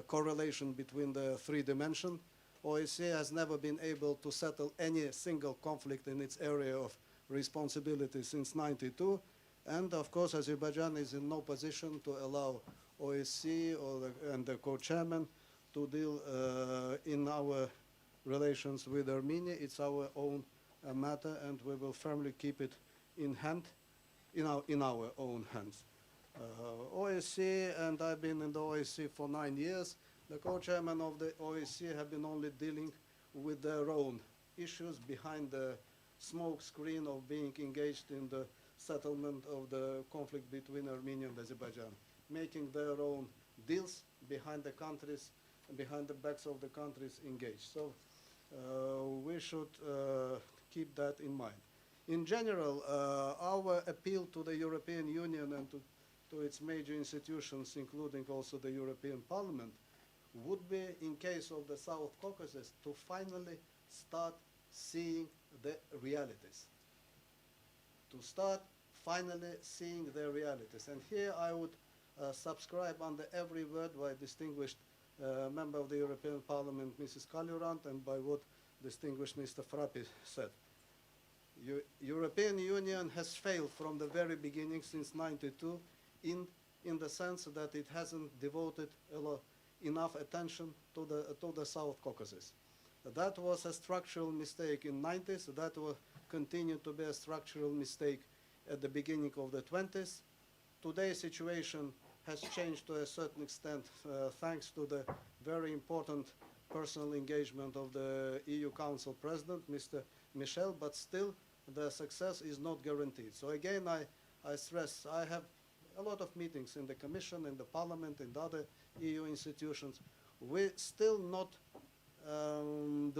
correlation between the three dimensions. OSCE has never been able to settle any single conflict in its area of responsibility since '92. And of course, Azerbaijan is in no position to allow OSCE and the co-chairman to deal in our relations with Armenia. It's our own matter, and we will firmly keep it in our own hands. OSCE, and I've been in the OSCE for 9 years. The co-chairmen of the OSCE have been only dealing with their own issues behind the smoke screen of being engaged in the settlement of the conflict between Armenia and Azerbaijan, making their own deals behind the countries, behind the backs of the countries engaged. So we should keep that in mind. In general, our appeal to the European Union and to its major institutions, including also the European Parliament, would be, in case of the South Caucasus, to finally start seeing the realities. To start finally seeing the realities. And here I would subscribe under every word by distinguished member of the European Parliament, Mrs. Kaljurand, and by what distinguished Mr. Frappi said. European Union has failed from the very beginning since '92 in the sense that it hasn't devoted enough attention to the South Caucasus. That was a structural mistake in the '90s. That will continue to be a structural mistake at the beginning of the '20s. Today's situation has changed to a certain extent thanks to the very important personal engagement of the EU Council President, Mr. Michel, but still the success is not guaranteed. So again, I stress, I have a lot of meetings in the Commission, in the Parliament, in the other EU institutions. We still do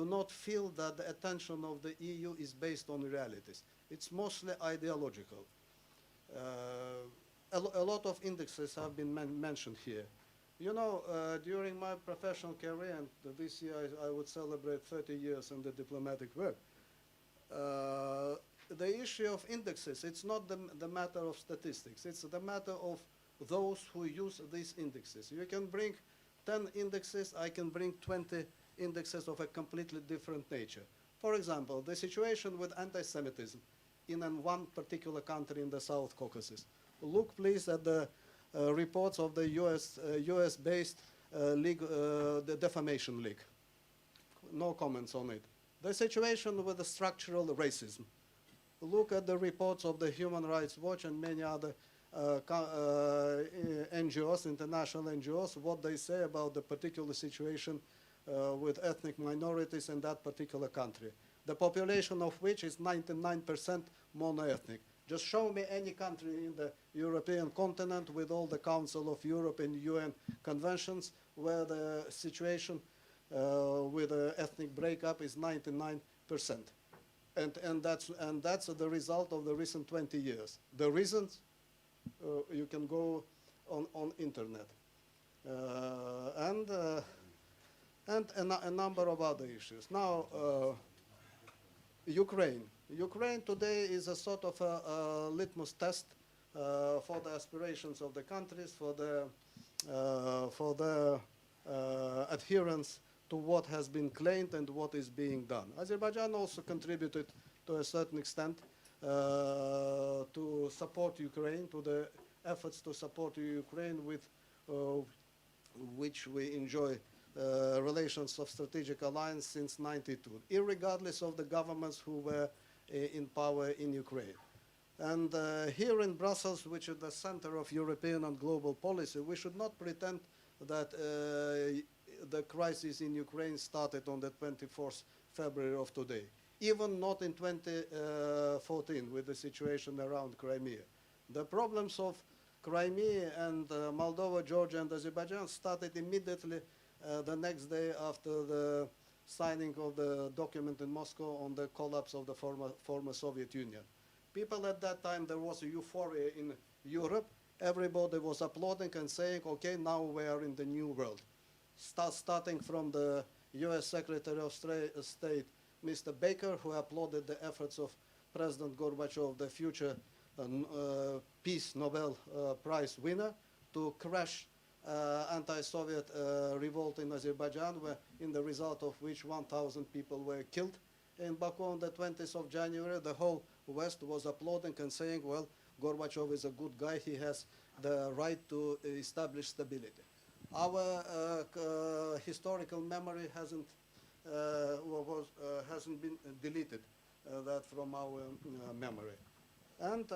not feel that the attention of the EU is based on realities. It's mostly ideological. A lot of indexes have been mentioned here. You know, during my professional career, and this year I would celebrate 30 years in the diplomatic work, the issue of indexes, it's not the matter of statistics. It's the matter of those who use these indexes. You can bring 10 indexes, I can bring 20 indexes of a completely different nature. For example, the situation with anti-Semitism in one particular country in the South Caucasus. Look, please, at the reports of the US-based the Defamation League. No comments on it. The situation with the structural racism. Look at the reports of the Human Rights Watch and many other NGOs, international NGOs, what they say about the particular situation with ethnic minorities in that particular country, the population of which is 99% monoethnic. Just show me any country in the European continent with all the Council of Europe and UN conventions where the situation with the ethnic breakup is 99%. And that's the result of the recent 20 years. The reasons, you can go on internet. And a number of other issues. Now, Ukraine. Ukraine today is a sort of a litmus test for the aspirations of the countries, for the adherence to what has been claimed and what is being done. Azerbaijan also contributed to a certain extent to support Ukraine, to the efforts to support Ukraine with which we enjoy relations of strategic alliance since '92, irregardless of the governments who were in power in Ukraine. And here in Brussels, which is the center of European and global policy, we should not pretend that the crisis in Ukraine started on the 24th February of today. even not in 2014 with the situation around Crimea. The problems of Crimea and Moldova, Georgia, and Azerbaijan started immediately the next day after the signing of the document in Moscow on the collapse of the former Soviet Union. People at that time, there was a euphoria in Europe. Everybody was applauding and saying, okay, now we are in the new world. Starting from the US Secretary of State, Mr. Baker, who applauded the efforts of President Gorbachev, the future Peace Nobel Prize winner, to crash anti-Soviet revolt in Azerbaijan, in the result of which 1,000 people were killed. In Baku on the 20th of January, the whole West was applauding and saying, well, Gorbachev is a good guy, he has the right to establish stability. Our historical memory hasn't been deleted that from our memory. And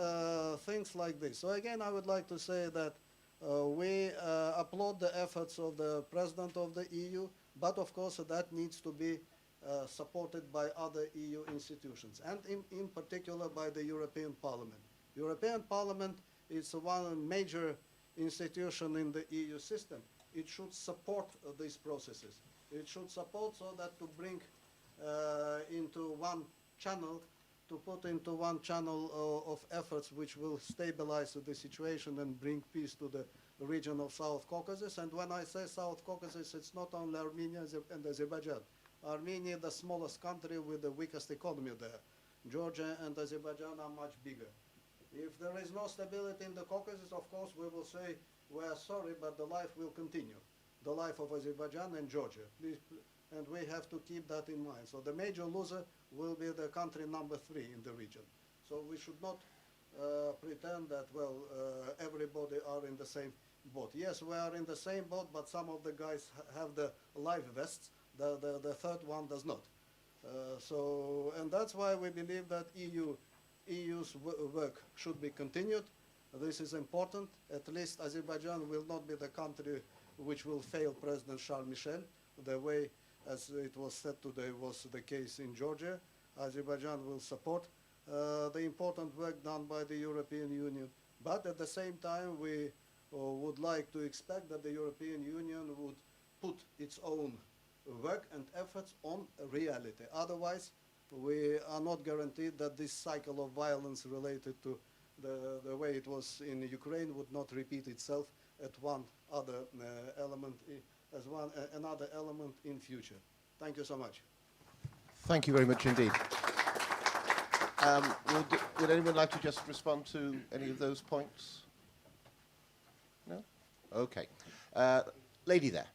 things like this. So again, I would like to say that we applaud the efforts of the President of the EU, but of course that needs to be supported by other EU institutions, and in particular by the European Parliament. European Parliament is one major institution in the EU system. It should support these processes. It should support so that to bring into one channel, to put into one channel of efforts which will stabilize the situation and bring peace to the region of South Caucasus. And when I say South Caucasus, it's not only Armenia and Azerbaijan. Armenia, the smallest country with the weakest economy there. Georgia and Azerbaijan are much bigger. If there is no stability in the Caucasus, of course, we will say, we are sorry, but the life will continue. The life of Azerbaijan and Georgia. And we have to keep that in mind. So the major loser will be the country number 3 in the region. So we should not pretend that, well, everybody are in the same boat. Yes, we are in the same boat, but some of the guys have the life vests. The third one does not. And that's why we believe that EU's work should be continued. This is important. At least Azerbaijan will not be the country which will fail President Charles Michel, the way, as it was said today, was the case in Georgia. Azerbaijan will support the important work done by the European Union. But at the same time, we would like to expect that the European Union would put its own work and efforts on reality. Otherwise, we are not guaranteed that this cycle of violence related to the way it was in Ukraine would not repeat itself at one other element, another element in future. Thank you so much. Thank you very much indeed. Would anyone like to just respond to any of those points? No? Okay. Lady there.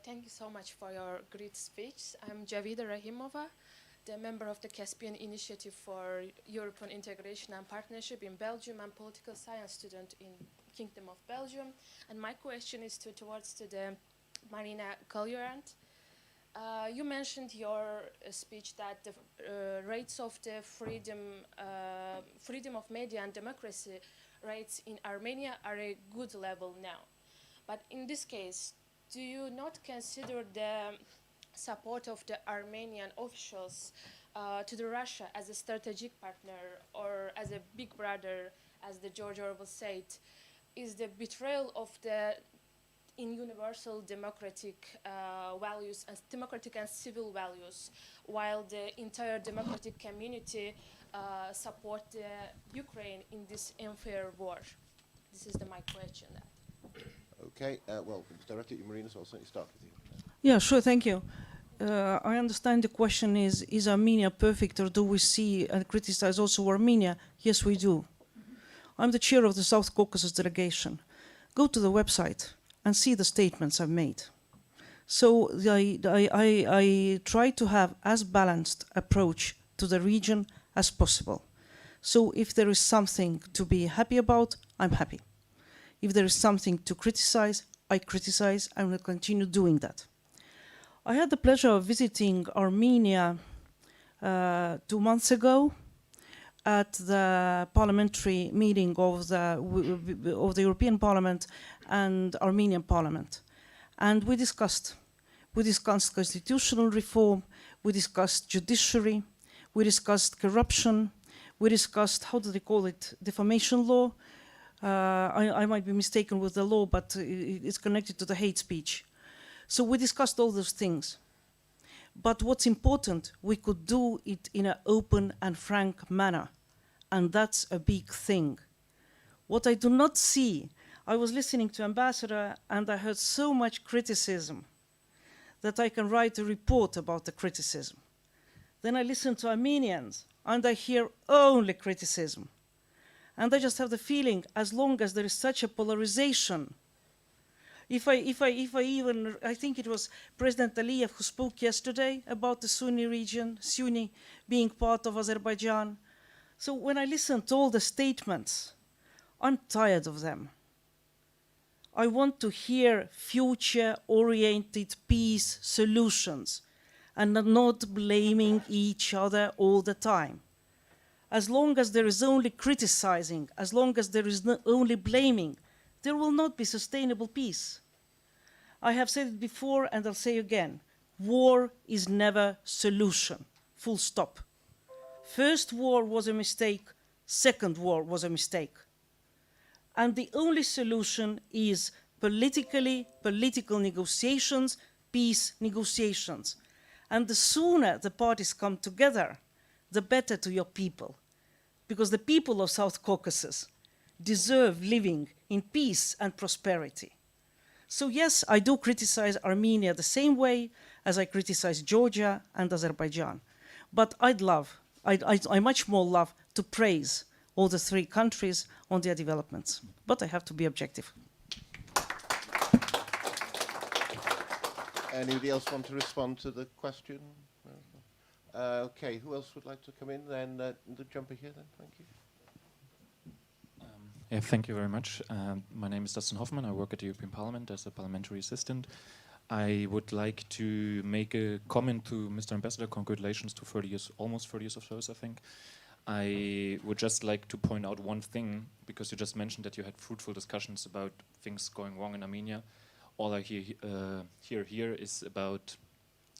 Thank you so much for your great speech. I'm Javida Rahimova, the member of the Caspian Initiative for European Integration and Partnership in Belgium and political science student in Kingdom of Belgium. And my question is towards the Marina Kaljurand. You mentioned your speech that the rates of the freedom of media and democracy rates in Armenia are a good level now. But in this case, do you not consider the support of the Armenian officials to the Russia as a strategic partner or as a big brother, as the George Orwell said, is the betrayal of the universal democratic values and democratic and civil values, while the entire democratic community support Ukraine in this unfair war? This is my question. Okay, well, it's directed at you, Marina, so I'll certainly start with you. Yeah, sure, thank you. I understand the question is Armenia perfect, or do we see and criticize also Armenia? Yes, we do. I'm the chair of the South Caucasus delegation. Go to the website and see the statements I've made. So I try to have as balanced approach to the region as possible. So if there is something to be happy about, I'm happy. If there is something to criticize, I criticize and will continue doing that. I had the pleasure of visiting Armenia 2 months ago at the parliamentary meeting of the European Parliament and Armenian Parliament. And we discussed constitutional reform, we discussed judiciary, we discussed corruption, we discussed, how do they call it, defamation law. I might be mistaken with the law, but it's connected to the hate speech. So we discussed all those things. But what's important, we could do it in an open and frank manner. And that's a big thing. What I do not see, I was listening to Ambassador and I heard so much criticism that I can write a report about the criticism. Then I listen to Armenians and I hear only criticism. And I just have the feeling, as long as there is such a polarization, I think it was President Aliyev who spoke yesterday about the Sunni region, Sunni being part of Azerbaijan. So when I listen to all the statements, I'm tired of them. I want to hear future-oriented peace solutions and not blaming each other all the time. As long as there is only criticizing, as long as there is only blaming, there will not be sustainable peace. I have said it before and I'll say again, war is never solution, full stop. First war was a mistake, second war was a mistake. And the only solution is political negotiations, peace negotiations. And the sooner the parties come together, the better to your people. Because the people of South Caucasus deserve living in peace and prosperity. So yes, I do criticize Armenia the same way as I criticize Georgia and Azerbaijan. But I much more love to praise all the three countries on their developments. But I have to be objective. Anybody else want to respond to the question? Okay, who else would like to come in? Then the jumper here then, thank you. Yeah, thank you very much. My name is Dustin Hoffman. I work at the European Parliament as a parliamentary assistant. I would like to make a comment to Mr. Ambassador. Congratulations to 30 years, almost 30 years of service, I think. I would just like to point out one thing, because you just mentioned that you had fruitful discussions about things going wrong in Armenia. All I hear here is about,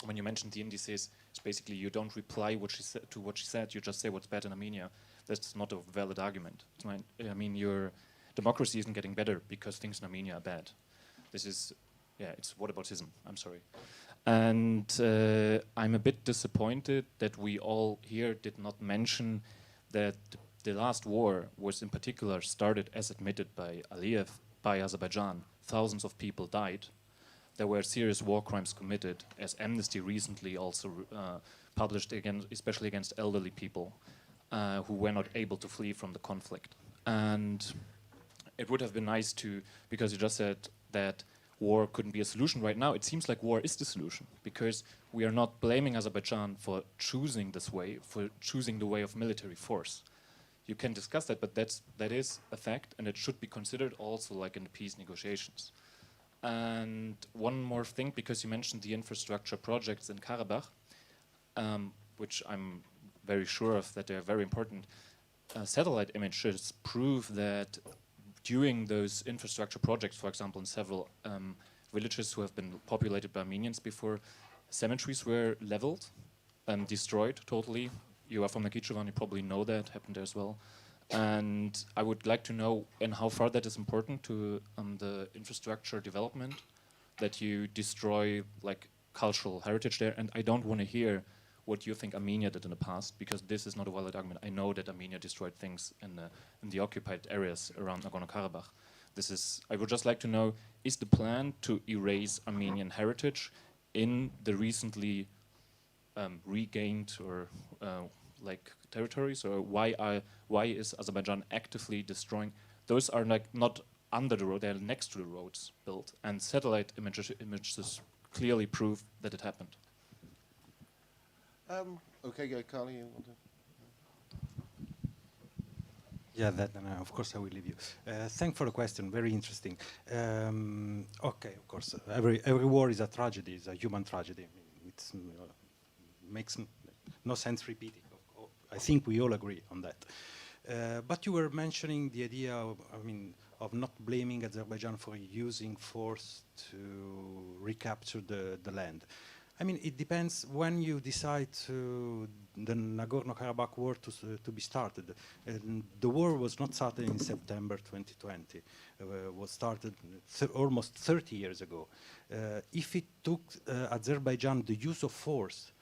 when you mentioned the indices, it's basically you don't reply to what she said, you just say what's bad in Armenia. That's not a valid argument. I mean, your democracy isn't getting better because things in Armenia are bad. This is, yeah, it's whataboutism, I'm sorry. And I'm a bit disappointed that we all here did not mention that the last war was in particular started as admitted by Aliyev, by Azerbaijan. Thousands of people died. There were serious war crimes committed, as Amnesty recently also published, again, especially against elderly people who were not able to flee from the conflict. And it would have been nice to, because you just said that war couldn't be a solution right now, it seems like war is the solution, because we are not blaming Azerbaijan for choosing this way, for choosing the way of military force. You can discuss that, but that is a fact, and it should be considered also like in the peace negotiations. And one more thing, because you mentioned the infrastructure projects in Karabakh, which I'm very sure of that they're very important. Satellite images prove that during those infrastructure projects, for example, in several villages who have been populated by Armenians before, cemeteries were leveled and destroyed totally. You are from Nakhichevan, you probably know that happened there as well. And I would like to know and how far that is important to the infrastructure development, that you destroy like cultural heritage there. And I don't want to hear what you think Armenia did in the past, because this is not a valid argument. I know that Armenia destroyed things in the occupied areas around Nagorno-Karabakh. I would just like to know, is the plan to erase Armenian heritage in the recently regained or like territories, or why is Azerbaijan actively destroying? Those are like not under the road, they're next to the roads built, and satellite images clearly prove that it happened. Okay, yeah, Carly, you want to? Yeah, of course I will leave you. Thanks for the question, very interesting. Okay, of course, every war is a tragedy, it's a human tragedy. It makes no sense repeating. I think we all agree on that. But you were mentioning the idea of, of not blaming Azerbaijan for using force to recapture the land. I mean, it depends when you decide the Nagorno-Karabakh war to be started. And the war was not started in September 2020. Was started almost 30 years ago. If it took Azerbaijan the use of force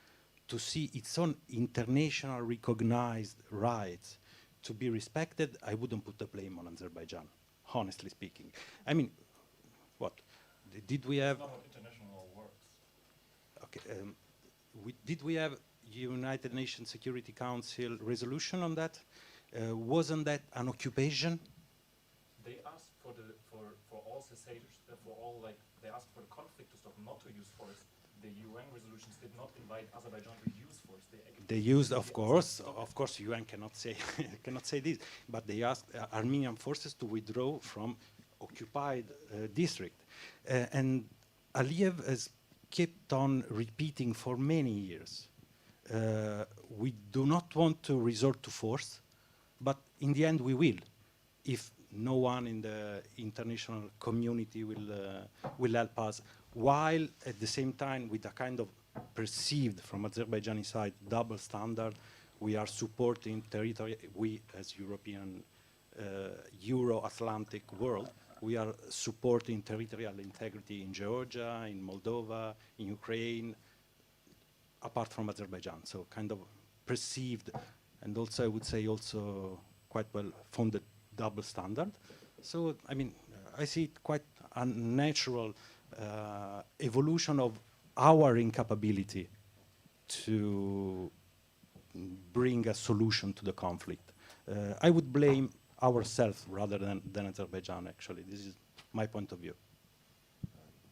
to see its own international recognized rights to be respected, I wouldn't put the blame on Azerbaijan, honestly speaking. I mean, what? Did we have... Okay, did we have United Nations Security Council resolution on that? Wasn't that an occupation? They asked for all cessators, they asked for the conflict to stop, not to use force. The UN resolutions did not invite Azerbaijan to use force. They used, of course, UN cannot say cannot say this, but they asked Armenian forces to withdraw from occupied district, and Aliyev has kept on repeating for many years. We do not want to resort to force, but in the end we will, if no one in the international community will help us, while at the same time with a kind of perceived from Azerbaijani side double standard, we are supporting territory, we as European, Euro-Atlantic world, we are supporting territorial integrity in Georgia, in Moldova, in Ukraine, apart from Azerbaijan. So kind of perceived, and also I would say also quite well founded double standard. So, I mean, I see it quite a natural evolution of our incapability to bring a solution to the conflict. I would blame ourselves rather than Azerbaijan, actually. This is my point of view.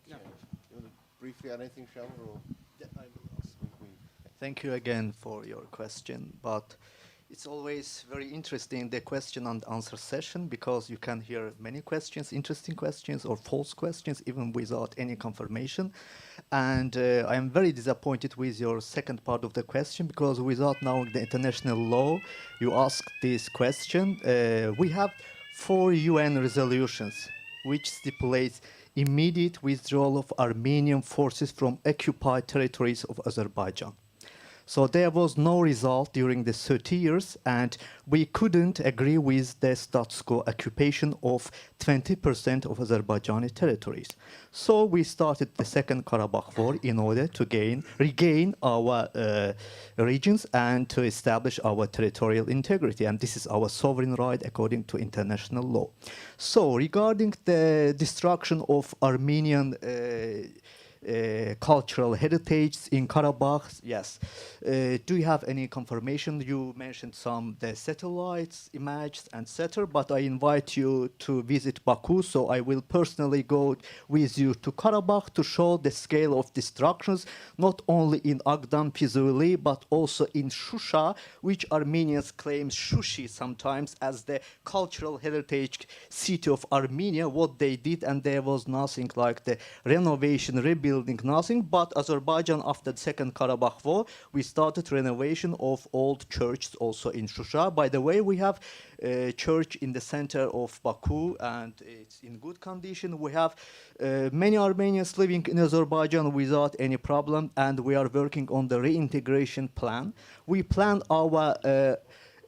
Yeah. You want to briefly add anything, Shell? Yeah, I will ask. Thank you again for your question, but it's always very interesting, the question and answer session, because you can hear many questions, interesting questions or false questions, even without any confirmation. And I am very disappointed with your second part of the question, because without knowing the international law, you asked this question. We have 4 UN resolutions which stipulates immediate withdrawal of Armenian forces from occupied territories of Azerbaijan. So there was no result during the 30 years, and we couldn't agree with the status quo occupation of 20% of Azerbaijani territories. So we started the Second Karabakh War in order to regain our regions and to establish our territorial integrity, and this is our sovereign right according to international law. So regarding the destruction of Armenian cultural heritage in Karabakh, yes. Do you have any confirmation? You mentioned the satellites, images, etc. But I invite you to visit Baku, so I will personally go with you to Karabakh to show the scale of destructions, not only in Agdan, Pizuli, but also in Shusha, which Armenians claim Shushi sometimes as the cultural heritage city of Armenia, what they did, and there was nothing like the renovation, rebuilding, nothing. But Azerbaijan, after the Second Karabakh War, we started renovation of old churches also in Shusha. By the way, we have a church in the center of Baku, and it's in good condition. We have many Armenians living in Azerbaijan without any problem, and we are working on the reintegration plan. We plan our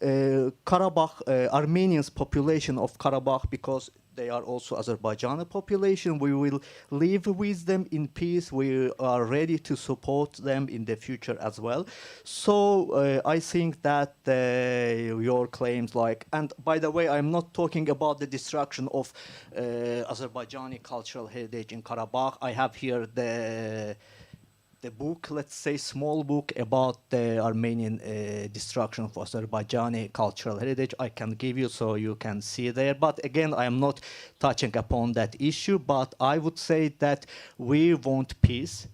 Karabakh, Armenians population of Karabakh, because they are also Azerbaijani population. We will live with them in peace. We are ready to support them in the future as well. So I think that your claims and by the way, I'm not talking about the destruction of Azerbaijani cultural heritage in Karabakh. I have here the book, let's say small book about the Armenian destruction of Azerbaijani cultural heritage. I can give you so you can see there. But again, I am not touching upon that issue, but I would say that we want peace.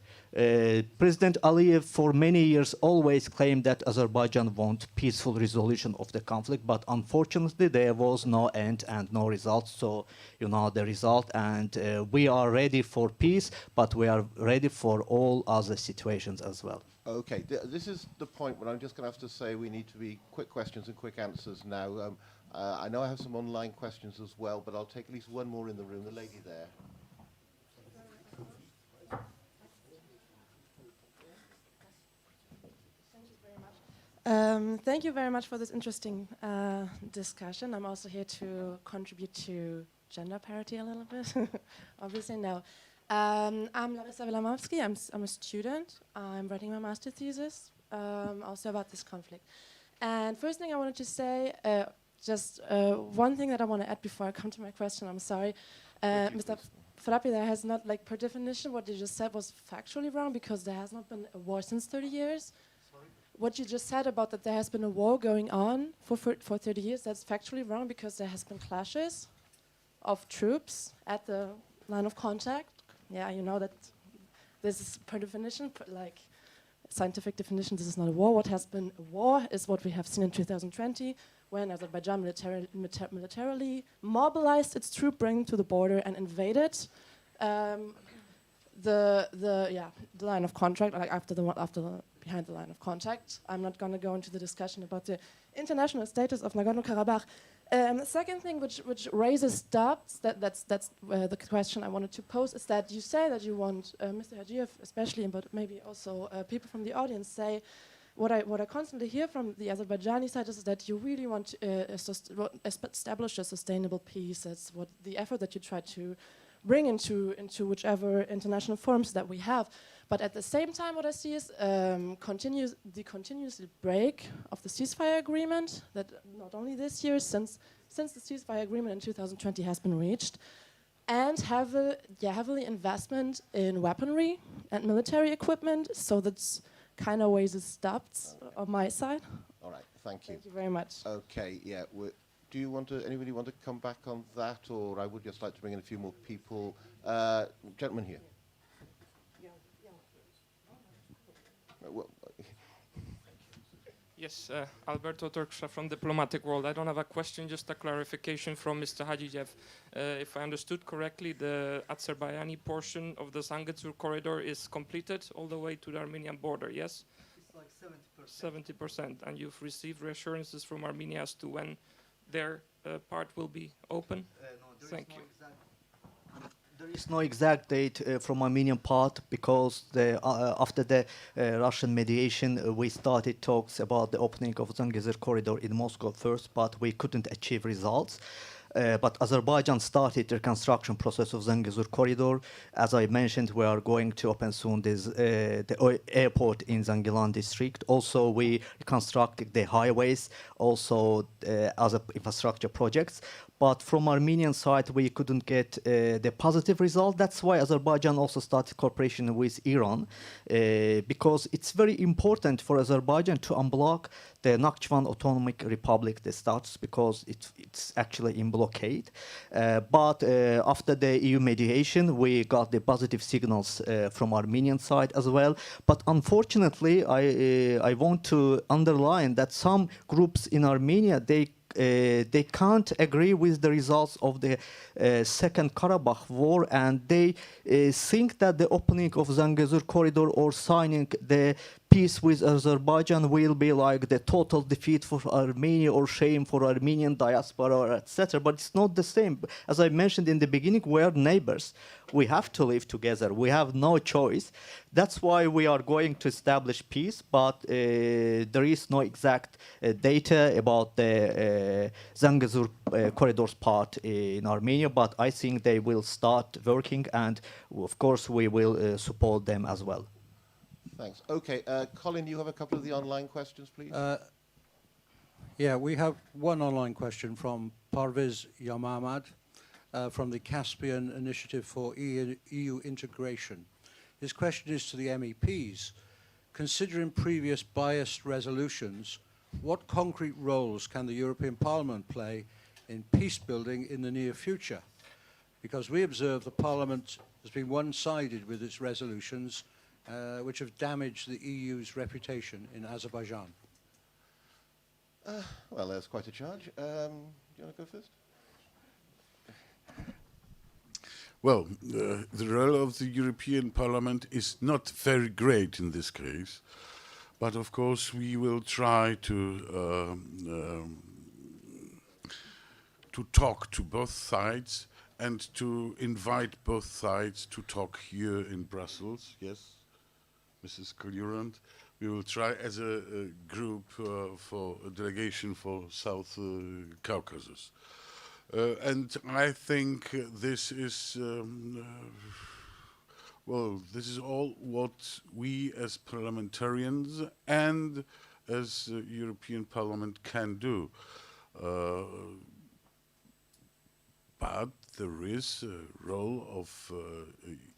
President Aliyev for many years always claimed that Azerbaijan wants peaceful resolution of the conflict, but unfortunately there was no end and no result. So you know the result, and we are ready for peace, but we are ready for all other situations as well. Okay, this is the point where I'm just going to have to say we need to be quick questions and quick answers now. I know I have some online questions as well, but I'll take at least one more in the room. The lady there. Thank you very much for this interesting discussion. I'm also here to contribute to gender parity a little bit, obviously now. I'm Larissa Wilamowski. I'm a student. I'm writing my master thesis also about this conflict. And first thing I wanted to say, just one thing that I want to add before I come to my question, I'm sorry. Mr. Frappi, there has not, like, per definition, what you just said was factually wrong because there has not been a war since 30 years. Sorry? What you just said about that there has been a war going on for 30 years, that's factually wrong because there has been clashes of troops at the line of contact. Yeah, you know that this is per definition, like scientific definition, this is not a war. What has been a war is what we have seen in 2020, when Azerbaijan militarily mobilized its troop bring to the border and invaded the line of contact, like behind the line of contact. I'm not going to go into the discussion about the international status of Nagorno-Karabakh. The second thing which raises doubts, that's the question I wanted to pose, is that you say that you want, Mr. Hajiev especially, but maybe also people from the audience say, what I constantly hear from the Azerbaijani side is that you really want to establish a sustainable peace. That's what the effort that you try to bring into whichever international forums that we have. But at the same time, what I see is the continuous break of the ceasefire agreement, that not only this year, since the ceasefire agreement in 2020 has been reached, and heavily investment in weaponry and military equipment, so that's kind of ways is stopped on my side. All right, thank you. Thank you very much. Okay, yeah. Do you want to? Anybody want to come back on that, or I would just like to bring in a few more people. Gentleman here. Yes, Alberto Turksha from Diplomatic World. I don't have a question, just a clarification from Mr. Hajiev. If I understood correctly, the Azerbaijani portion of the Zangezur corridor is completed all the way to the Armenian border, yes? It's like 70%. And you've received reassurances from Armenia as to when their part will be open? No, Thank you. There is no exact date from Armenian part because after the Russian mediation, we started talks about the opening of Zangezur corridor in Moscow first, but we couldn't achieve results. But Azerbaijan started the construction process of Zangezur corridor. As I mentioned, we are going to open soon the airport in Zangilan district. Also, we constructed the highways, also other infrastructure projects. But from Armenian side, we couldn't get the positive result. That's why Azerbaijan also started cooperation with Iran, because it's very important for Azerbaijan to unblock the Nakhchivan Autonomic Republic, the status, because it's actually in blockade. But after the EU mediation, we got the positive signals from Armenian side as well. But unfortunately, I want to underline that some groups in Armenia, they can't agree with the results of the Second Karabakh War, and they think that the opening of Zangezur corridor or signing the peace with Azerbaijan will be like the total defeat for Armenia or shame for Armenian diaspora, etc. But it's not the same. As I mentioned in the beginning, we are neighbors. We have to live together. We have no choice. That's why we are going to establish peace, but there is no exact data about the Zangezur corridors part in Armenia, but I think they will start working, and of course we will support them as well. Thanks. Okay, Colin, you have a couple of the online questions, please? Yeah, we have one online question from Parviz Yamamad from the Caspian Initiative for EU Integration. His question is to the MEPs. Considering previous biased resolutions, what concrete roles can the European Parliament play in peace building in the near future? Because we observe the Parliament has been one-sided with its resolutions, which have damaged the EU's reputation in Azerbaijan. Well, that's quite a charge. Do you want to go first? Well, the role of the European Parliament is not very great in this case. But of course, we will try to talk to both sides and to invite both sides to talk here in Brussels. Yes, Mrs. Kalurand. We will try as a group for a delegation for South Caucasus. And I think this is, well, this is all what we as parliamentarians and as European Parliament can do. But there is a role of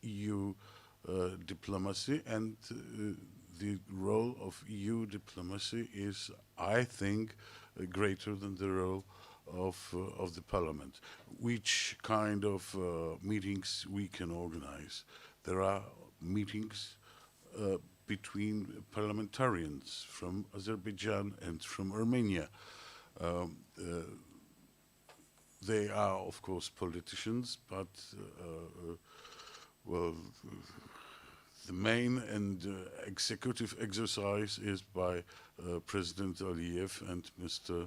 EU diplomacy, and the role of EU diplomacy is, I think, greater than the role of the Parliament. Which kind of meetings we can organize? There are meetings between parliamentarians from Azerbaijan and from Armenia. They are, of course, politicians, but well, the main and executive exercise is by President Aliyev and Mr.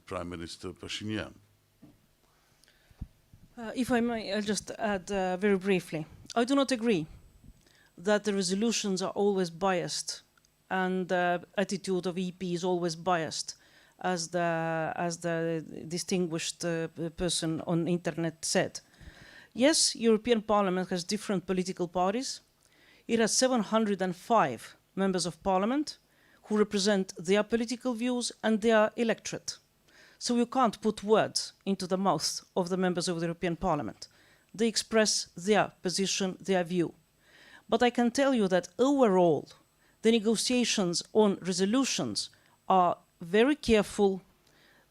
Prime Minister Pashinyan. If I may, I'll just add very briefly. I do not agree that the resolutions are always biased and the attitude of EP is always biased, as the distinguished person on internet said. Yes, European Parliament has different political parties. It has 705 members of parliament who represent their political views and their electorate. So you can't put words into the mouth of the members of the European Parliament. They express their position, their view. But I can tell you that overall, the negotiations on resolutions are very careful,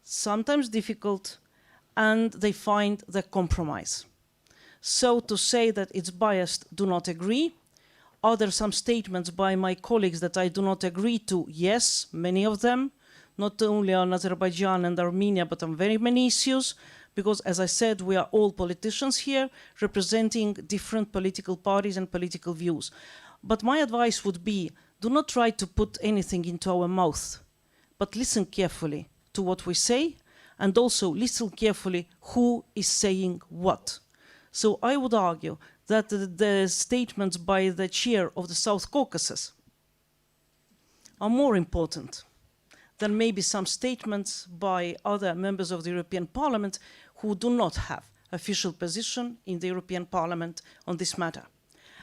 sometimes difficult, and they find the compromise. So to say that it's biased, do not agree. Are there some statements by my colleagues that I do not agree to? Yes, many of them, not only on Azerbaijan and Armenia, but on very many issues, because as I said, we are all politicians here representing different political parties and political views. But my advice would be, do not try to put anything into our mouth, but listen carefully to what we say, and also listen carefully who is saying what. So I would argue that the statements by the chair of the South Caucasus are more important than maybe some statements by other members of the European Parliament who do not have official position in the European Parliament on this matter.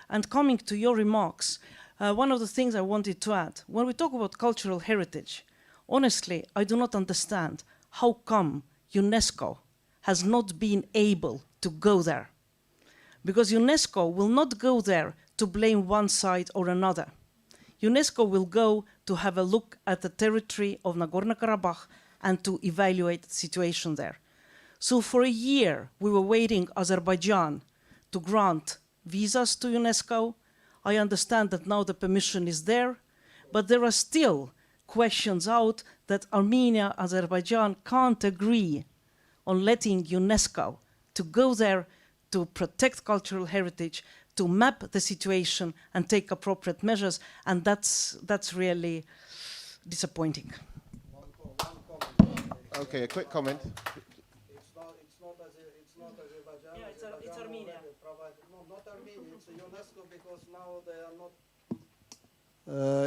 And coming to your remarks, one of the things I wanted to add, when we talk about cultural heritage, honestly, I do not understand how come UNESCO has not been able to go there. Because UNESCO will not go there to blame one side or another. UNESCO will go to have a look at the territory of Nagorno-Karabakh and to evaluate the situation there. So for a year, we were waiting Azerbaijan to grant visas to UNESCO. I understand that now the permission is there, but there are still questions out that Armenia, Azerbaijan can't agree on letting UNESCO to go there to protect cultural heritage, to map the situation and take appropriate measures, and that's really disappointing. Okay, a quick comment. It's not Azerbaijan. Yeah, it's Armenia. No, not Armenia. It's UNESCO because now they are not.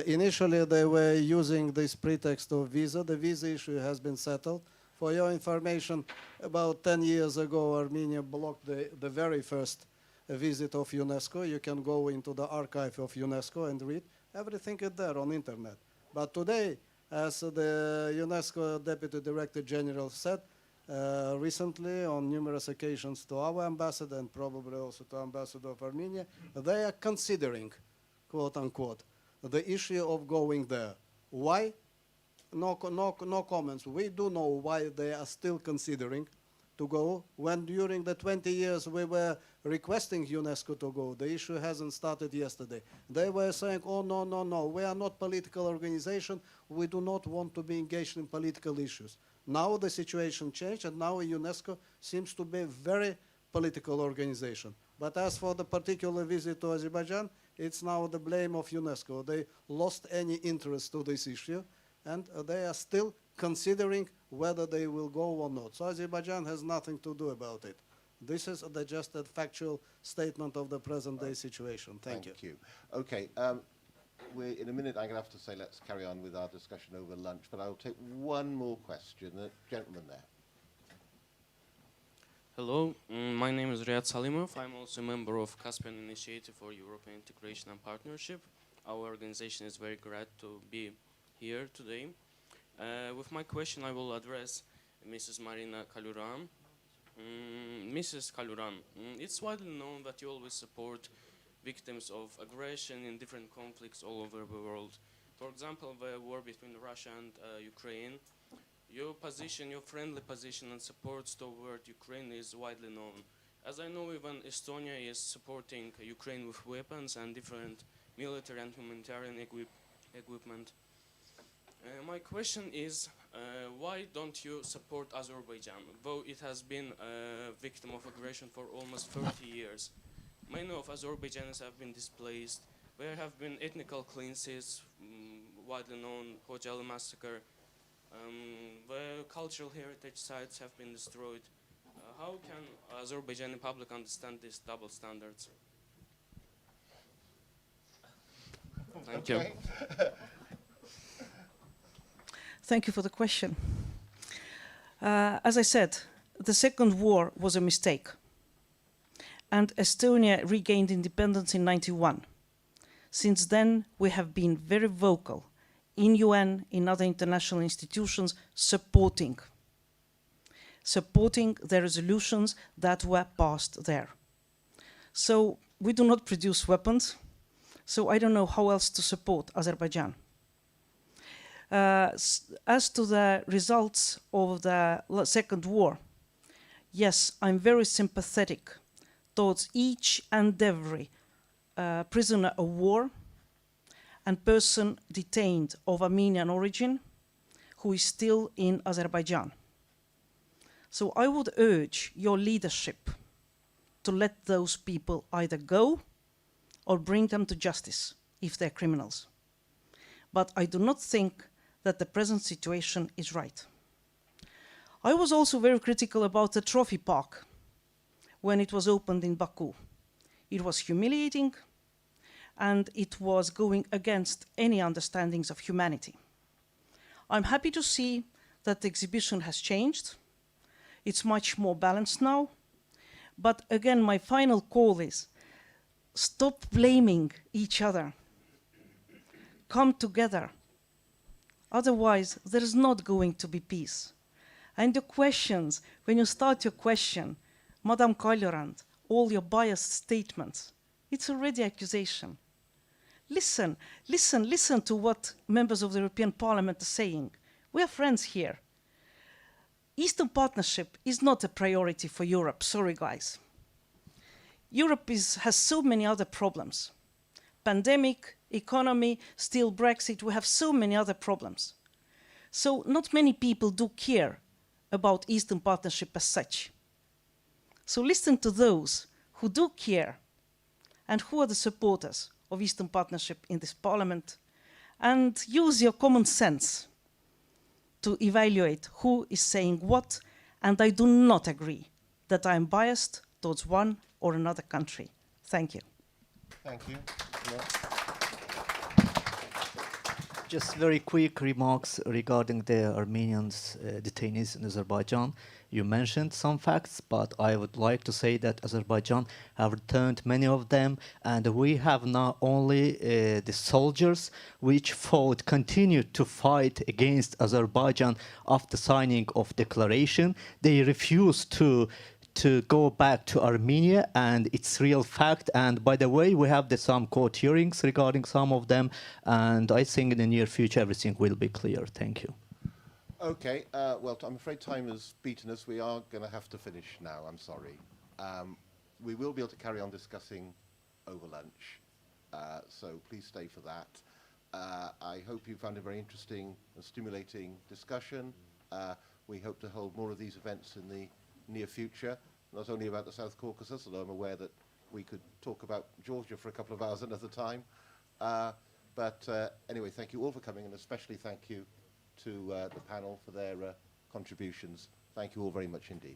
Initially, they were using this pretext of visa. The visa issue has been settled. For your information, about 10 years ago, Armenia blocked the very first visit of UNESCO. You can go into the archive of UNESCO and read. Everything is there on internet. But today, as the UNESCO Deputy Director General said recently on numerous occasions to our ambassador and probably also to Ambassador of Armenia, they are considering, quote unquote, the issue of going there. Why? No comments. We do know why they are still considering to go, when during the 20 years we were requesting UNESCO to go. The issue hasn't started yesterday. They were saying, oh, no, we are not political organization. We do not want to be engaged in political issues. Now the situation changed, and now UNESCO seems to be a very political organization. But as for the particular visit to Azerbaijan, it's now the blame of UNESCO. They lost any interest to this issue, and they are still considering whether they will go or not. So Azerbaijan has nothing to do about it. This is just a factual statement of the present-day situation. Thank you. Okay, in a minute I'm going to have to say let's carry on with our discussion over lunch, but I'll take one more question. The gentleman there. Hello, my name is Riyad Salimov. I'm also a member of Caspian Initiative for European Integration and Partnership. Our organization is very glad to be here today. With my question, I will address Mrs. Marina Kaluran. Mrs. Kaluran, it's widely known that you always support victims of aggression in different conflicts all over the world. For example, the war between Russia and Ukraine. Your position, your friendly position and support toward Ukraine is widely known. As I know, even Estonia is supporting Ukraine with weapons and different military and humanitarian equipment. My question is, why don't you support Azerbaijan, though it has been a victim of aggression for almost 30 years? Many of Azerbaijanis have been displaced. There have been ethnical cleanses, widely known Khojaly massacre. The cultural heritage sites have been destroyed. How can Azerbaijani public understand these double standards? Thank you. Thank you for the question. As I said, the second war was a mistake. And Estonia regained independence in '91. Since then, we have been very vocal in UN, in other international institutions, supporting the resolutions that were passed there. So we do not produce weapons, so I don't know how else to support Azerbaijan. As to the results of the second war, yes, I'm very sympathetic towards each and every prisoner of war and person detained of Armenian origin who is still in Azerbaijan. So I would urge your leadership to let those people either go or bring them to justice if they're criminals. But I do not think that the present situation is right. I was also very critical about the trophy park when it was opened in Baku. It was humiliating, and it was going against any understandings of humanity. I'm happy to see that the exhibition has changed. It's much more balanced now. But again, my final call is, stop blaming each other. Come together. Otherwise, there is not going to be peace. And the questions, when you start your question, Madam Kaljurand, all your biased statements, it's already accusation. Listen to what members of the European Parliament are saying. We are friends here. Eastern Partnership is not a priority for Europe, sorry guys. Europe has so many other problems. Pandemic, economy, still Brexit, we have so many other problems. So not many people do care about Eastern Partnership as such. So listen to those who do care and who are the supporters of Eastern Partnership in this Parliament, and use your common sense to evaluate who is saying what, and I do not agree that I am biased towards one or another country. Thank you. Thank you. Just very quick remarks regarding the Armenians detainees in Azerbaijan. You mentioned some facts, but I would like to say that Azerbaijan have returned many of them, and we have not only the soldiers which continued to fight against Azerbaijan after signing of declaration. They refused to go back to Armenia, and it's real fact. And by the way, we have some court hearings regarding some of them, and I think in the near future everything will be clear. Thank you. Okay, well, I'm afraid time has beaten us. We are going to have to finish now, I'm sorry. We will be able to carry on discussing over lunch, so please stay for that. I hope you found a very interesting and stimulating discussion. We hope to hold more of these events in the near future, not only about the South Caucasus, although I'm aware that we could talk about Georgia for a couple of hours another time. But anyway, thank you all for coming, and especially thank you to the panel for their contributions. Thank you all very much indeed.